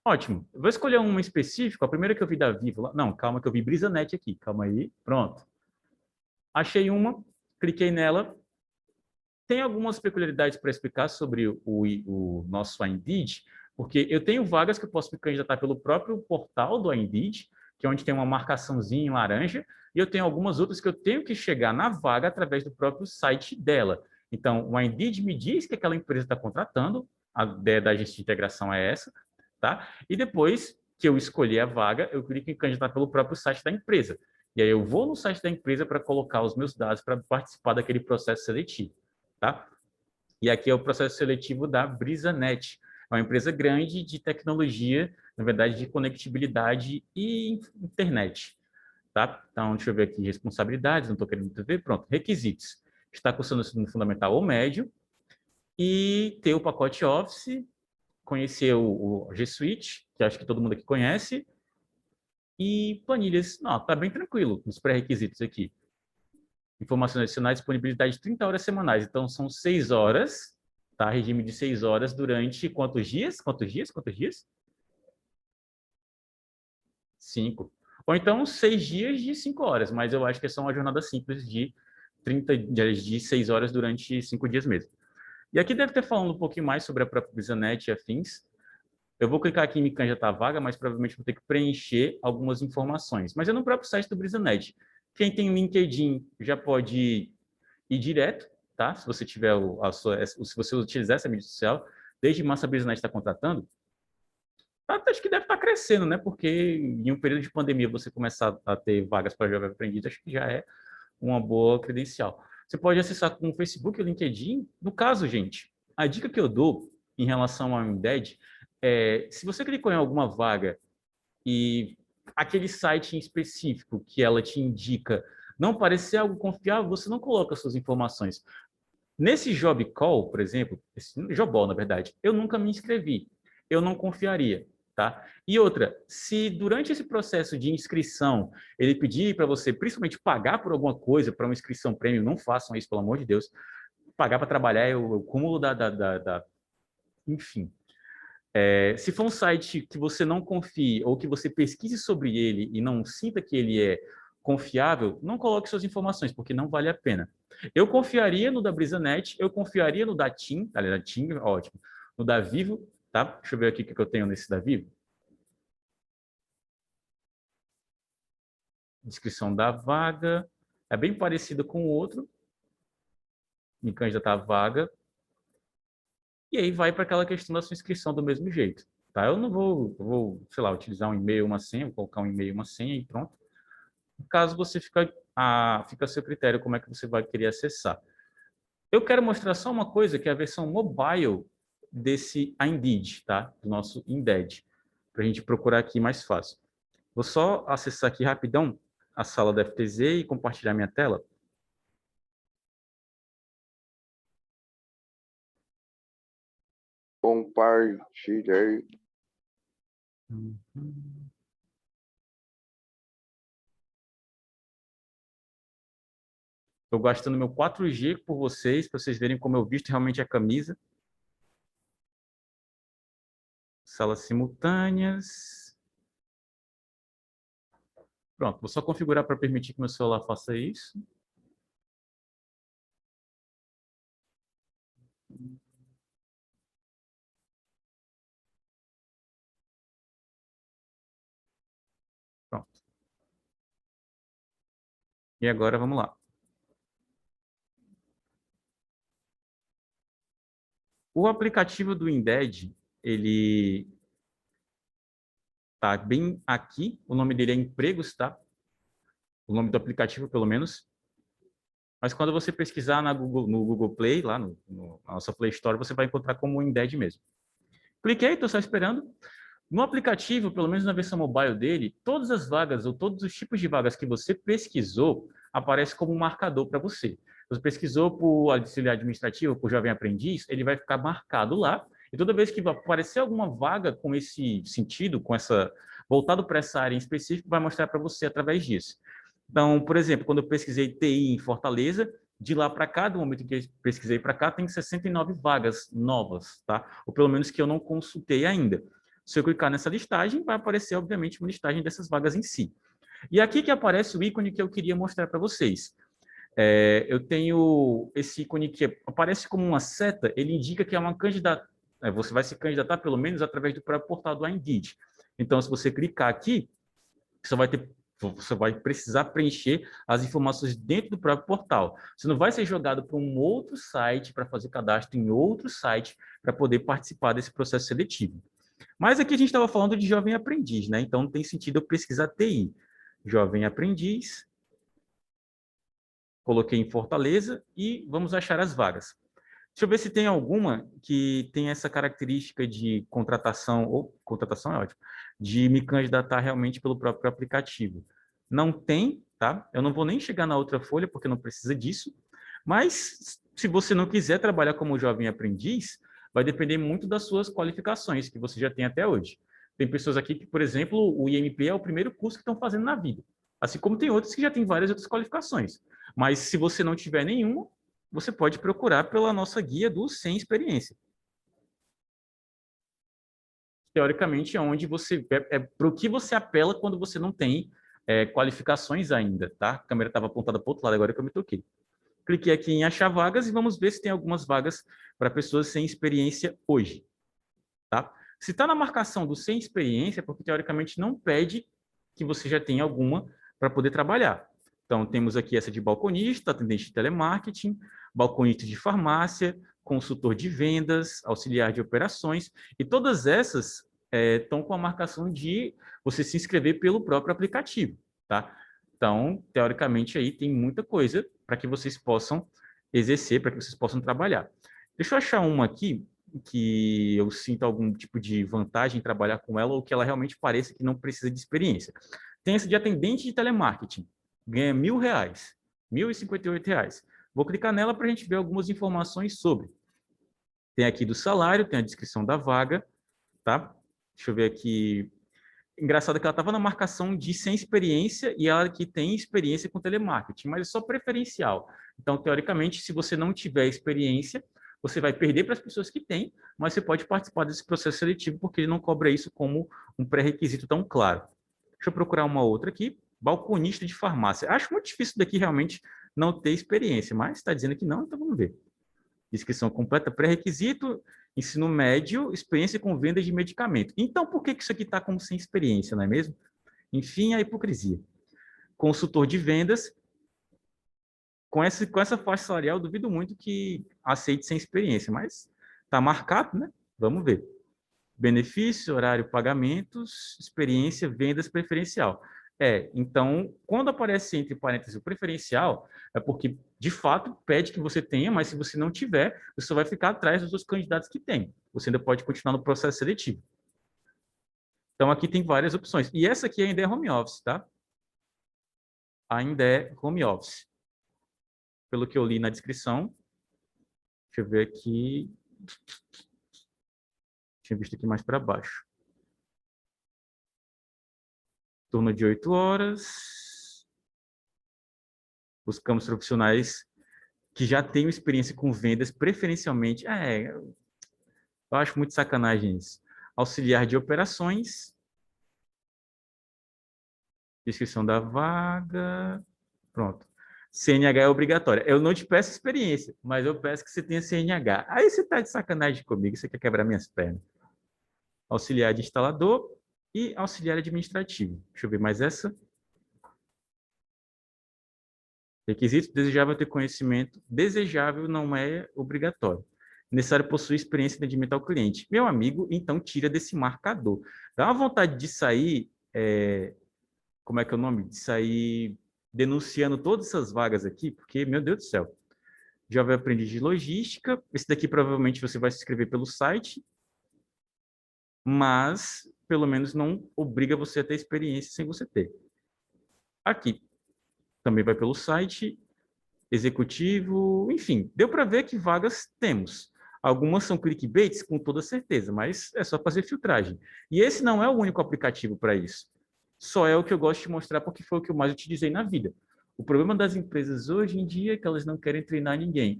Ótimo. Eu vou escolher uma específica. A primeira que eu vi da Vivo. Não, calma que eu vi BrisaNet aqui. Calma aí. Pronto. Achei uma, cliquei nela. Tem algumas peculiaridades para explicar sobre o nosso Indeed, porque eu tenho vagas que eu posso me candidatar pelo próprio portal do Indeed, que é onde tem uma marcaçãozinha em laranja, e eu tenho algumas outras que eu tenho que chegar na vaga através do próprio site dela. Então, o Indeed me diz que aquela empresa está contratando, a ideia da agência de integração é essa, tá? E depois que eu escolher a vaga, eu clico em candidatar pelo próprio site da empresa. E aí eu vou no site da empresa para colocar os meus dados para participar daquele processo seletivo, tá? E aqui é o processo seletivo da BrisaNet. É uma empresa grande de tecnologia, na verdade, de conectividade e internet, tá? Então, deixa eu ver aqui, responsabilidades, não estou querendo muito ver, pronto. Requisitos. Está cursando o ensino fundamental ou médio e ter o pacote Office, conhecer o G Suite, que acho que todo mundo aqui conhece, e planilhas. Não, tá bem tranquilo nos pré-requisitos aqui. Informações adicionais, disponibilidade de 30 horas semanais. Então, são 6 horas, tá? Regime de 6 horas durante quantos dias? Quantos dias? Quantos dias? 5. Ou então, 6 dias de 5 horas, mas eu acho que é só uma jornada simples de 30 dias de 6 horas durante 5 dias mesmo. E aqui deve ter falando um pouquinho mais sobre a própria BrisaNet e afins. Eu vou clicar aqui em me candidatar à vaga, mas provavelmente vou ter que preencher algumas informações. Mas é no próprio site do BrisaNet. Quem tem LinkedIn já pode ir direto, tá? Se você tiver se você utilizar essa mídia social, desde março a BrisaNet está contratando, acho que deve estar crescendo, né? Porque em um período de pandemia você começar a ter vagas para jovem aprendiz, acho que já é uma boa credencial. Você pode acessar com o Facebook e o LinkedIn. No caso, gente, a dica que eu dou em relação ao Indeed é, se você clicou em alguma vaga e aquele site em específico que ela te indica não parecer algo confiável, você não coloca suas informações. Nesse Job Call, por exemplo, esse Jobol, na verdade, eu nunca me inscrevi. Eu não confiaria, tá? E outra, se durante esse processo de inscrição ele pedir para você, principalmente, pagar por alguma coisa, para uma inscrição premium, não façam isso, pelo amor de Deus. Pagar para trabalhar é o cúmulo da. Enfim. Se for um site que você não confie ou que você pesquise sobre ele e não sinta que ele é confiável, não coloque suas informações, porque não vale a pena. Eu confiaria no da BrisaNet, eu confiaria no da TIM, aliás, da TIM, ótimo, no da Vivo, tá? Deixa eu ver aqui o que eu tenho nesse da Vivo. Descrição da vaga, é bem parecido com o outro, me candidatar à vaga, e aí vai para aquela questão da sua inscrição do mesmo jeito, tá? Eu não vou, sei lá, utilizar um e-mail, uma senha, vou colocar um e-mail, uma senha e pronto. Caso você fica a seu critério como é que você vai querer acessar. Eu quero mostrar só uma coisa, que é a versão mobile desse Indeed, tá? Do nosso Indeed, para a gente procurar aqui mais fácil. Vou só acessar aqui rapidão a sala da FTZ e compartilhar minha tela. Compartilhei. Uhum. Estou gastando meu 4G por vocês, para vocês verem como eu visto realmente a camisa. Salas simultâneas. Pronto, vou só configurar para permitir que meu celular faça isso. Pronto. E agora vamos lá. O aplicativo do Indeed, ele tá bem aqui. O nome dele é Empregos, tá? O nome do aplicativo, pelo menos. Mas quando você pesquisar no Google Play, lá na nossa Play Store, você vai encontrar como o Indeed mesmo. Cliquei, estou só esperando. No aplicativo, pelo menos na versão mobile dele, todas as vagas ou todos os tipos de vagas que você pesquisou aparece como um marcador para você. Você pesquisou por auxiliar administrativo, por jovem aprendiz, ele vai ficar marcado lá. E toda vez que aparecer alguma vaga com esse sentido, voltado para essa área em específico, vai mostrar para você através disso. Então, por exemplo, quando eu pesquisei TI em Fortaleza, de lá para cá, do momento que eu pesquisei para cá, tem 69 vagas novas, tá? Ou pelo menos que eu não consultei ainda. Se eu clicar nessa listagem, vai aparecer, obviamente, uma listagem dessas vagas em si. E aqui que aparece o ícone que eu queria mostrar para vocês. Eu tenho esse ícone que aparece como uma seta, ele indica que é uma candidata. Você vai se candidatar, pelo menos, através do próprio portal do Indeed. Então, se você clicar aqui, você vai precisar preencher as informações dentro do próprio portal. Você não vai ser jogado para um outro site, para fazer cadastro em outro site, para poder participar desse processo seletivo. Mas aqui a gente estava falando de jovem aprendiz, né? Então não tem sentido eu pesquisar TI. Jovem aprendiz, coloquei em Fortaleza e vamos achar as vagas. Deixa eu ver se tem alguma que tem essa característica de contratação, ou contratação é ótimo, de me candidatar realmente pelo próprio aplicativo. Não tem, tá? Eu não vou nem chegar na outra folha, porque não precisa disso. Mas, se você não quiser trabalhar como jovem aprendiz, vai depender muito das suas qualificações, que você já tem até hoje. Tem pessoas aqui que, por exemplo, o IMP é o primeiro curso que estão fazendo na vida. Assim como tem outros que já têm várias outras qualificações. Mas, se você não tiver nenhuma, você pode procurar pela nossa guia do Sem Experiência. Teoricamente, é onde para o que você apela quando você não tem qualificações ainda, tá? A câmera estava apontada para o outro lado, agora que eu me toquei. Cliquei aqui em achar vagas e vamos ver se tem algumas vagas para pessoas sem experiência hoje, tá? Se está na marcação do sem experiência, é porque teoricamente não pede que você já tenha alguma para poder trabalhar. Então, temos aqui essa de balconista, atendente de telemarketing, balconista de farmácia, consultor de vendas, auxiliar de operações, e todas essas estão com a marcação de você se inscrever pelo próprio aplicativo, tá? Então, teoricamente, aí tem muita coisa para que vocês possam exercer, para que vocês possam trabalhar. Deixa eu achar uma aqui que eu sinto algum tipo de vantagem em trabalhar com ela ou que ela realmente pareça que não precisa de experiência. Tem essa de atendente de telemarketing, ganha R$ 1.000, R$ 1.058. Vou clicar nela para a gente ver algumas informações sobre. Tem aqui do salário, tem a descrição da vaga, tá? Deixa eu ver aqui. Engraçado que ela estava na marcação de sem experiência e ela que tem experiência com telemarketing, mas é só preferencial. Então, teoricamente, se você não tiver experiência, você vai perder para as pessoas que têm, mas você pode participar desse processo seletivo porque ele não cobra isso como um pré-requisito tão claro. Deixa eu procurar uma outra aqui. Balconista de farmácia. Acho muito difícil daqui realmente não ter experiência, mas está dizendo que não, então vamos ver. Descrição completa, pré-requisito, ensino médio, experiência com venda de medicamento. Então, por que isso aqui está como sem experiência, não é mesmo? Enfim, a hipocrisia. Consultor de vendas, com essa faixa salarial, eu duvido muito que aceite sem experiência, mas está marcado, né? Vamos ver. Benefício, horário, pagamentos, experiência, vendas preferencial. Então, quando aparece entre parênteses o preferencial, é porque, de fato, pede que você tenha, mas se você não tiver, você vai ficar atrás dos outros candidatos que tem. Você ainda pode continuar no processo seletivo. Então, aqui tem várias opções. E essa aqui ainda é home office, tá? Ainda é home office. Pelo que eu li na descrição, deixa eu ver aqui. Tinha visto aqui mais para baixo. Turno de 8 horas. Buscamos profissionais que já tenham experiência com vendas, preferencialmente. Eu acho muito sacanagem isso. Auxiliar de operações, descrição da vaga, pronto. CNH é obrigatória. Eu não te peço experiência, mas eu peço que você tenha CNH. Aí você está de sacanagem comigo, você quer quebrar minhas pernas. Auxiliar de instalador e auxiliar administrativo. Deixa eu ver mais essa. Requisito desejável ter conhecimento. Desejável não é obrigatório. Necessário possuir experiência de atendimento ao cliente. Meu amigo, então tira desse marcador. Dá uma vontade de sair, como é que é o nome? De sair denunciando todas essas vagas aqui, porque, meu Deus do céu. Jovem aprendiz de logística. Esse daqui provavelmente você vai se inscrever pelo site, mas pelo menos não obriga você a ter experiência sem você ter. Aqui também vai pelo site. Executivo, enfim, deu para ver que vagas temos. Algumas são clickbaits, com toda certeza, mas é só fazer filtragem. E esse não é o único aplicativo para isso. Só é o que eu gosto de mostrar porque foi o que eu mais utilizei na vida. O problema das empresas hoje em dia é que elas não querem treinar ninguém.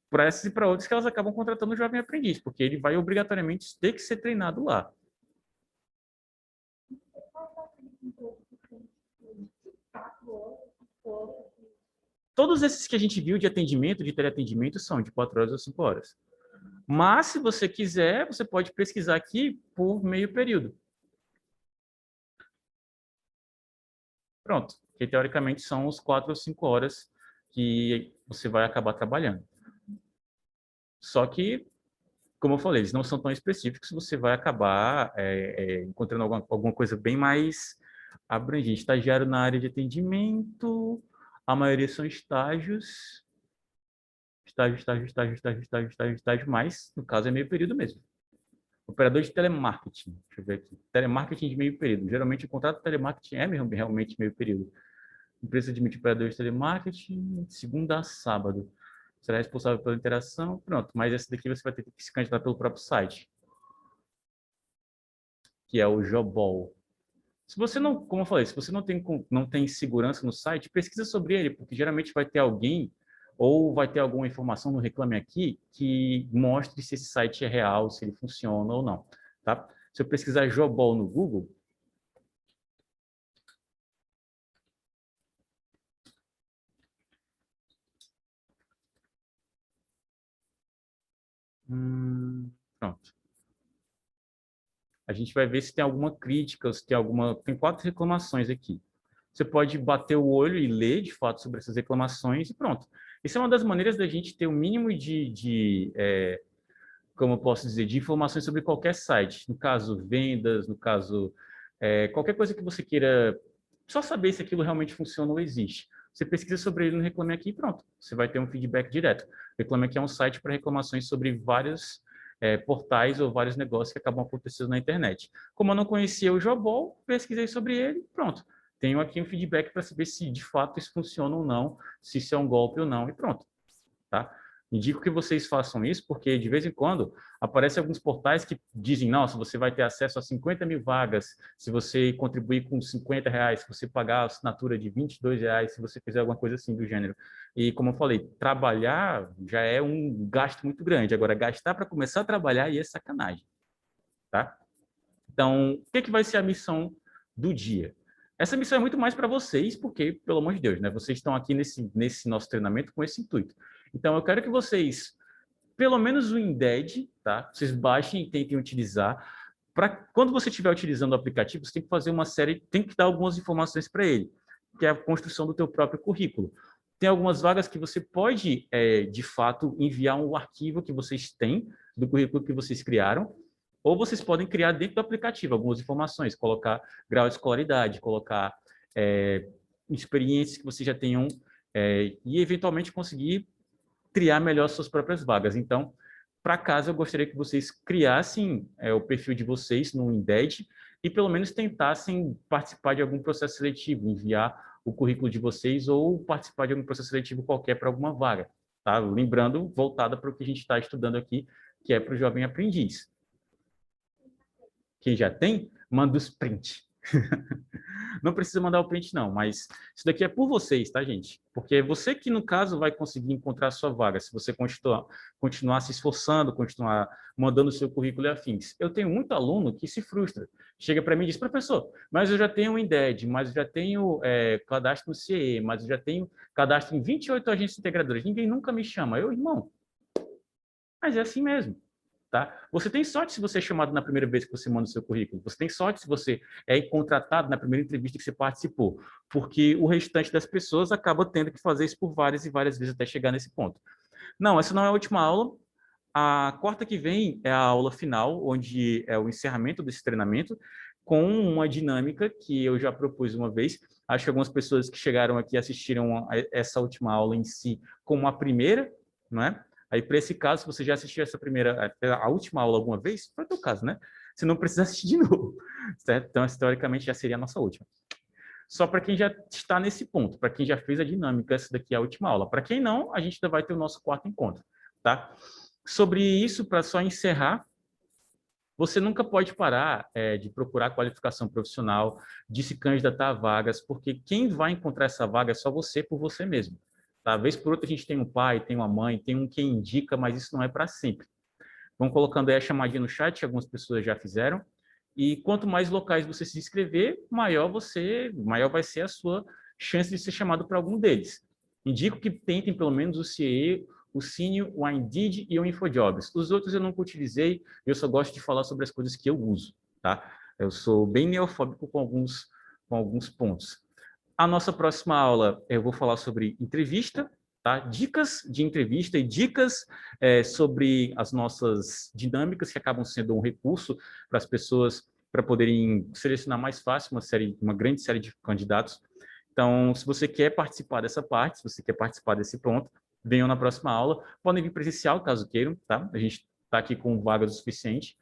Para essas e para outras que elas acabam contratando o jovem aprendiz, porque ele vai obrigatoriamente ter que ser treinado lá. Todos esses que a gente viu de atendimento, de teleatendimento, são de 4 horas ou 5 horas. Mas, se você quiser, você pode pesquisar aqui por meio período. Pronto. Que teoricamente são os 4 ou 5 horas que você vai acabar trabalhando. Só que, como eu falei, eles não são tão específicos, você vai acabar encontrando alguma coisa bem mais abrangente. Estagiário na área de atendimento, a maioria são estágios. Estágio, mas no caso é meio período mesmo. Operador de telemarketing. Deixa eu ver aqui. Telemarketing de meio período. Geralmente o contrato de telemarketing é mesmo, realmente meio período. Empresa admite operador de telemarketing, segunda a sábado. Será responsável pela interação. Pronto, mas essa daqui você vai ter que se candidatar pelo próprio site, que é o Jobol. Se você não, como eu falei, se você não tem segurança no site, pesquisa sobre ele, porque geralmente vai ter alguém ou vai ter alguma informação no Reclame Aqui que mostre se esse site é real, se ele funciona ou não, tá? Se eu pesquisar Jobol no Google, pronto. A gente vai ver se tem alguma crítica, se tem alguma... Tem 4 reclamações aqui. Você pode bater o olho e ler, de fato, sobre essas reclamações e pronto. Isso é uma das maneiras da gente ter o mínimo como eu posso dizer, de informações sobre qualquer site. No caso, vendas, no caso, qualquer coisa que você queira só saber se aquilo realmente funciona ou existe. Você pesquisa sobre ele no Reclame Aqui e pronto. Você vai ter um feedback direto. Reclame Aqui é um site para reclamações sobre vários portais ou vários negócios que acabam acontecendo na internet. Como eu não conhecia o Jobol, pesquisei sobre ele, pronto. Tenho aqui um feedback para saber se de fato isso funciona ou não, se isso é um golpe ou não, e pronto. Tá? Indico que vocês façam isso, porque de vez em quando aparecem alguns portais que dizem, nossa, você vai ter acesso a 50 mil vagas se você contribuir com R$ 50, se você pagar a assinatura de R$ 22, se você fizer alguma coisa assim do gênero. E como eu falei, trabalhar já é um gasto muito grande. Agora, gastar para começar a trabalhar aí é sacanagem. Tá? Então, o que vai ser a missão do dia? Essa missão é muito mais para vocês, porque, pelo amor de Deus, né? Vocês estão aqui nesse nosso treinamento com esse intuito. Então, eu quero que vocês, pelo menos o Embed, tá? Vocês baixem e tentem utilizar. Quando você estiver utilizando o aplicativo, você tem que fazer uma série, tem que dar algumas informações para ele, que é a construção do teu próprio currículo. Tem algumas vagas que você pode, de fato, enviar um arquivo que vocês têm do currículo que vocês criaram, ou vocês podem criar dentro do aplicativo algumas informações, colocar grau de escolaridade, colocar experiências que vocês já tenham e, eventualmente, conseguir criar melhor suas próprias vagas. Então, para casa, eu gostaria que vocês criassem o perfil de vocês no Indeed e, pelo menos, tentassem participar de algum processo seletivo, enviar o currículo de vocês ou participar de algum processo seletivo qualquer para alguma vaga. Tá? Lembrando, voltada para o que a gente está estudando aqui, que é para o jovem aprendiz. Quem já tem, manda os print. Não precisa mandar o print, não, mas isso daqui é por vocês, tá, gente? Porque é você que, no caso, vai conseguir encontrar a sua vaga, se você continuar se esforçando, continuar mandando o seu currículo e afins. Eu tenho muito aluno que se frustra. Chega para mim e diz, professor, mas eu já tenho o INDED, mas eu já tenho cadastro no CIE, mas eu já tenho cadastro em 28 agências integradoras. Ninguém nunca me chama. Eu, irmão, mas é assim mesmo. Tá? Você tem sorte se você é chamado na primeira vez que você manda o seu currículo. Você tem sorte se você é contratado na primeira entrevista que você participou. Porque o restante das pessoas acaba tendo que fazer isso por várias e várias vezes até chegar nesse ponto. Não, essa não é a última aula. A quarta que vem é a aula final, onde é o encerramento desse treinamento, com uma dinâmica que eu já propus uma vez. Acho que algumas pessoas que chegaram aqui assistiram essa última aula em si como a primeira, não é? Aí, para esse caso, se você já assistiu a última aula alguma vez, foi o teu caso, né? Você não precisa assistir de novo, certo? Então, teoricamente, já seria a nossa última. Só para quem já está nesse ponto, para quem já fez a dinâmica, essa daqui é a última aula. Para quem não, a gente ainda vai ter o nosso quarto encontro, tá? Sobre isso, para só encerrar, você nunca pode parar de procurar qualificação profissional, de se candidatar a vagas, porque quem vai encontrar essa vaga é só você por você mesmo. Talvez por outra a gente tem um pai, tem uma mãe, tem um quem indica, mas isso não é para sempre. Vão colocando aí a chamadinha no chat, algumas pessoas já fizeram. E quanto mais locais você se inscrever, maior vai ser a sua chance de ser chamado para algum deles. Indico que tentem pelo menos o CIE, o Cine, o Indeed e o InfoJobs. Os outros eu nunca utilizei, eu só gosto de falar sobre as coisas que eu uso, tá? Eu sou bem neofóbico com alguns pontos. A nossa próxima aula eu vou falar sobre entrevista, tá? Dicas de entrevista e dicas sobre as nossas dinâmicas que acabam sendo um recurso para as pessoas para poderem selecionar mais fácil uma grande série de candidatos. Então, se você quer participar dessa parte, se você quer participar desse ponto, venham na próxima aula. Podem vir presencial, caso queiram, tá? A gente está aqui com vagas o suficiente,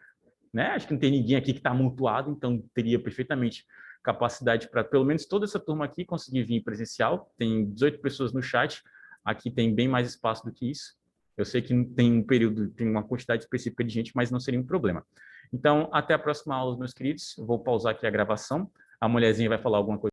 né? Acho que não tem ninguém aqui que está amontoado, então teria perfeitamente capacidade para pelo menos toda essa turma aqui conseguir vir presencial. Tem 18 pessoas no chat, aqui tem bem mais espaço do que isso. Eu sei que tem um período, tem uma quantidade específica de gente, mas não seria um problema. Então, até a próxima aula, meus queridos. Eu vou pausar aqui a gravação. A mulherzinha vai falar alguma coisa.